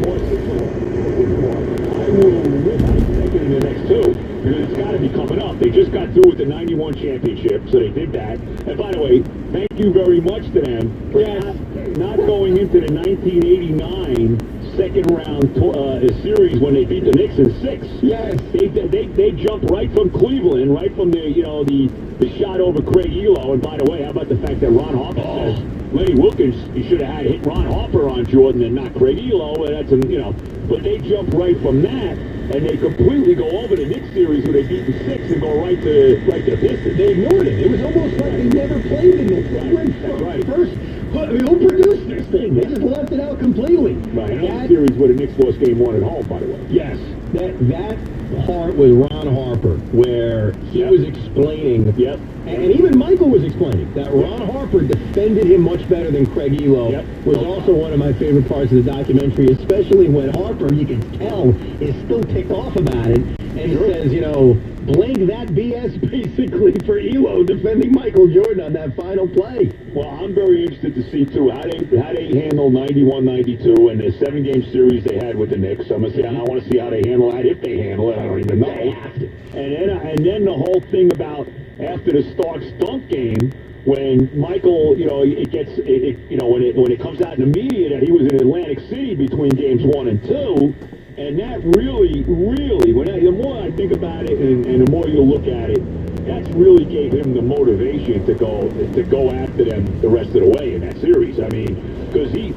it in the next 2. Because it's got to be coming up. They just got through with the 91 championship, so they did that. And by the way, thank you very much to them for not going into the 1989 second round series when they beat the Knicks in 6. Yes. They jumped right from Cleveland, right from the shot over Craig Elo. And by the way, how about the fact that Ron Harper says Lenny Wilkins, he should have had hit Ron Harper on Jordan and not Craig Elo. But they jumped right from that. And they completely go over the Knicks series where they beat the 6 and go right to Pistons. They ignored it. It was almost like they never played the Knicks. They went first. Who produced this thing? They just left it out completely. Right. That series where the Knicks lost game 1 at home, by the way. Yes. That part was Ron Harper, where he was explaining, and even Michael was explaining, that Ron Harper defended him much better than Craig Elo, was also one of my favorite parts of the documentary, especially when Harper, you can tell, is still ticked off about it, and says, blank that BS basically for Elo defending Michael Jordan on that final play. Well, I'm very interested to see, too, how they handle 91-92 and the 7-game series they had with the Knicks. I want to see how they handle that, if they handle it. I don't even know. And then the whole thing about after the Starks-Dunk game, when Michael, when it comes out in the media that he was in Atlantic City between games 1 and 2, and that really, the more I think about it and the more you look at it, that's really gave him the motivation to go after them the rest of the way in that series. I mean, because he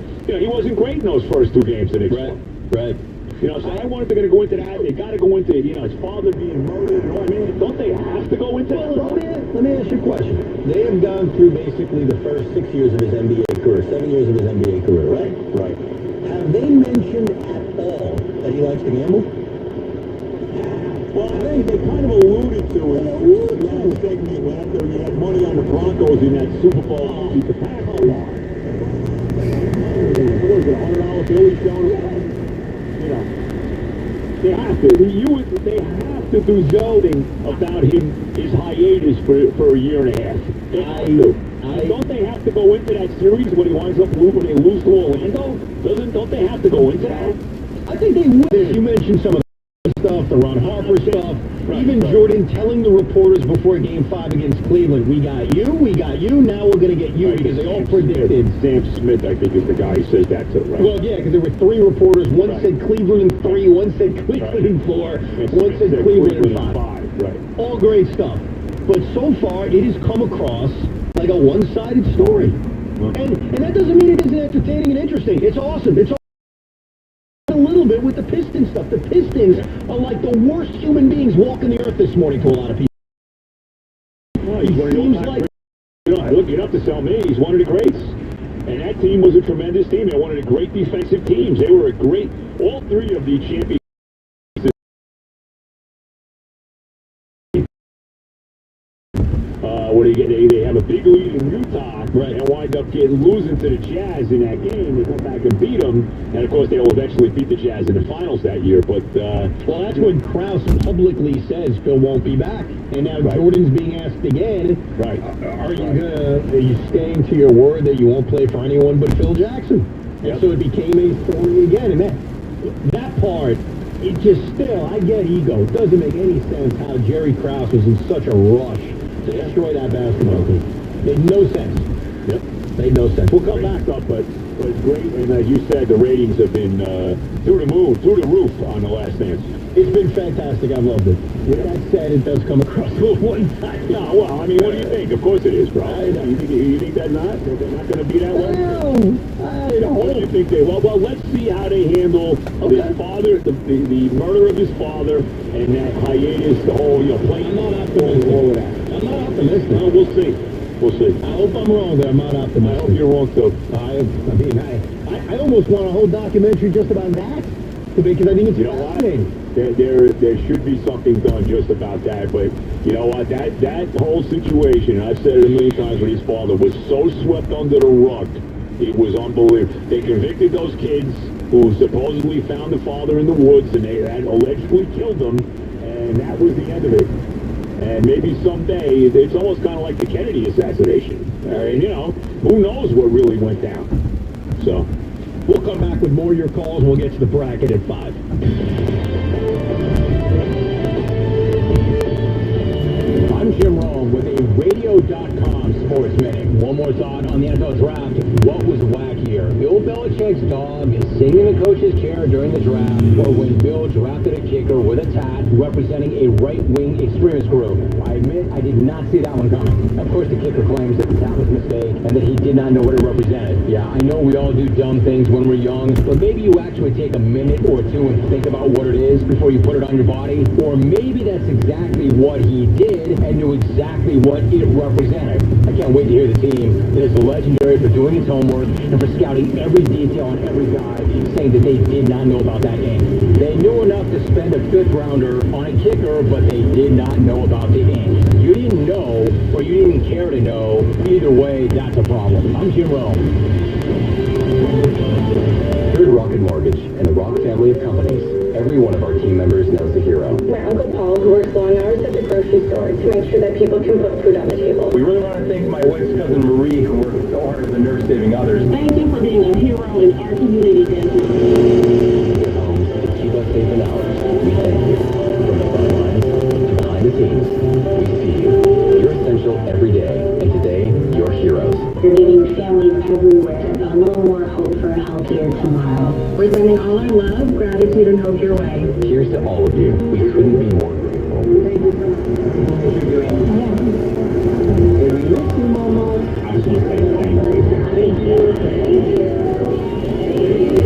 wasn't great in those first 2 games the Knicks won. Right. So I wonder if they're going to go into that. They got to go into, his father being murdered and all. I mean, don't they have to go into that? Let me ask you a question. They have gone through basically the first 6 years of his NBA career, 7 years of his NBA career, right? Right. Have they mentioned at all that he likes to gamble? Well, I think they kind of alluded to it in that segment when after he had money on the Broncos in that Super Bowl. He's the pass a lot. What was it, $100 bill he's showing? They have to. They have to do something about his hiatus for a year and a half. They have to. Don't they have to go into that series when he winds up when they lose to Orlando? Don't they have to go into that? I think they would. You mentioned some of the stuff, the Ron Harper stuff. Even Jordan telling the reporters before Game 5 against Cleveland, we got you, now we're going to get you, because they all predicted. Sam Smith, I think, is the guy who says that too, right? Well, yeah, because there were 3 reporters. One said Cleveland in 3, one said Cleveland in 4, one said Cleveland in 5. Right. All great stuff. But so far, it has come across like a one-sided story. And that doesn't mean it isn't entertaining and interesting. It's awesome. It's a little bit with the Pistons stuff. The Pistons are like the worst human beings walking the earth this morning to a lot of people. He seems like... You don't have to tell me. He's one of the greats. And that team was a tremendous team. They're one of the great defensive teams. They were all 3 of the champions. Where they have a big lead in Utah and wind up losing to the Jazz in that game. They come back and beat them, and of course they'll eventually beat the Jazz in the finals that year. But well, that's when Krause publicly says Phil won't be back, and now Jordan's being asked again. Right? Are you staying to your word that you won't play for anyone but Phil Jackson? And so it became a story again, and that part. It just still, I get ego. It doesn't make any sense how Jerry Krause was in such a rush to destroy that basketball team. Made no sense. Yep. Made no sense. We'll come back up, but it's great. And as you said, the ratings have been through the roof on The Last Dance. It's been fantastic. I've loved it. With that said, it does come across a little one-sided. No, well, I mean, what do you think? Of course it is, bro. You think they're not? They're not going to be that way? What do you think they... Well, let's see how they handle his father, the murder of his father, and that hiatus, the whole, playing all of that. I'm not optimistic. No, we'll see. We'll see. I hope I'm wrong there. I'm not optimistic. I hope you're wrong, too. I almost want a whole documentary just about that. Because I think it's fascinating. There should be something done just about that, but you know what? That whole situation, I've said it a million times with his father, was so swept under the rug. It was unbelievable. They convicted those kids who supposedly found the father in the woods, and they had allegedly killed them, and that was the end of it. And maybe someday, it's almost kind of like the Kennedy assassination. Who knows what really went down. So, we'll come back with more of your calls, and we'll get to the bracket at 5. I'm Jim Rome with a Radio.com Sports Minute. One more thought on the NFL draft. What was wackier? Bill Belichick Belichick's dog sitting in the coach's chair during the draft, or when Bill drafted a kicker with a tat representing a right-wing extremist group. I admit I did not see that one coming. Of course, the kicker claims that the tat was a mistake and that he did not know what it represented. Yeah, I know we all do dumb things when we're young, but maybe you actually take a minute or two and think about what it is before you put it on your body. Or maybe that's exactly what he did and knew exactly what it represented. I can't wait to hear the team that is legendary for doing its homework and for scouting every detail on every guy, saying that they did not know about that ink. They knew enough to spend a 5th rounder on a kicker, but they did not know about the ink. You didn't know, or you didn't even care to know. Either way, that's a problem. I'm Jim Rome. Here at Rocket Mortgage and the Rock family of companies, every one of our team members knows a hero. My Uncle Paul, who works long hours at the grocery store to make sure that people can put food on the table. We really want to thank my wife's cousin Marie, who works so hard as a nurse saving others. Thank you for being a hero in our community, Denver. Your homes to keep us safe and ours. We thank you. From the front lines to behind the scenes, we see you. You're essential every day, and today, you're heroes. You're giving families everywhere a little more hope for a healthier tomorrow. We're sending all our love, gratitude, and hope your way. Here's to all of you. We couldn't be more grateful. Thank you so much. Did we miss you, Mama? I was going to say thank you.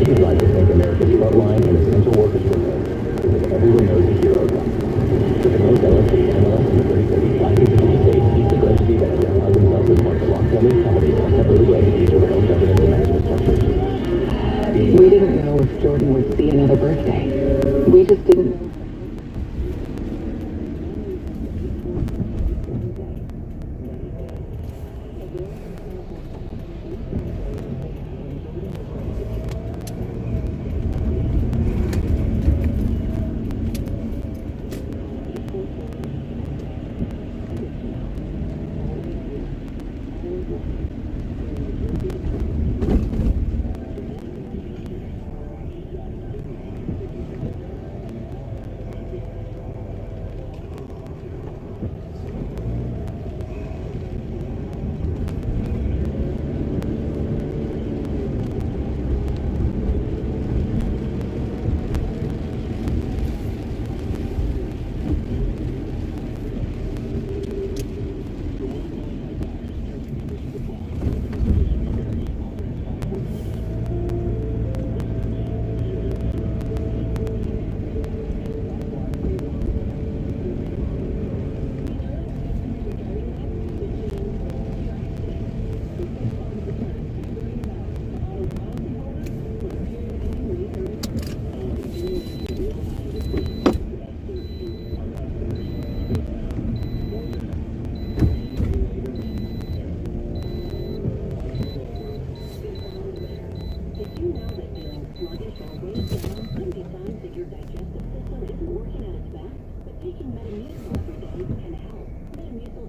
We'd like to thank America's frontline and essential workers for this, because everyone knows a hero. With the most LSC, MLS, and 30 license in the state, each of those that identify themselves as part of the Rock family of companies are separately entities with their own governance and management structures. We didn't know if Jordan would see another birthday. We just didn't know.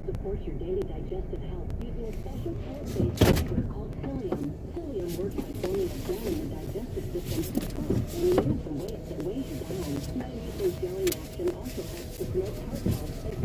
supports your daily digestive health using a special plant-based software called Psyllium. Psyllium works by forming a gel in the digestive system and removes the waste that weighs you down. Metamucil's gelling action also helps to promote heart health and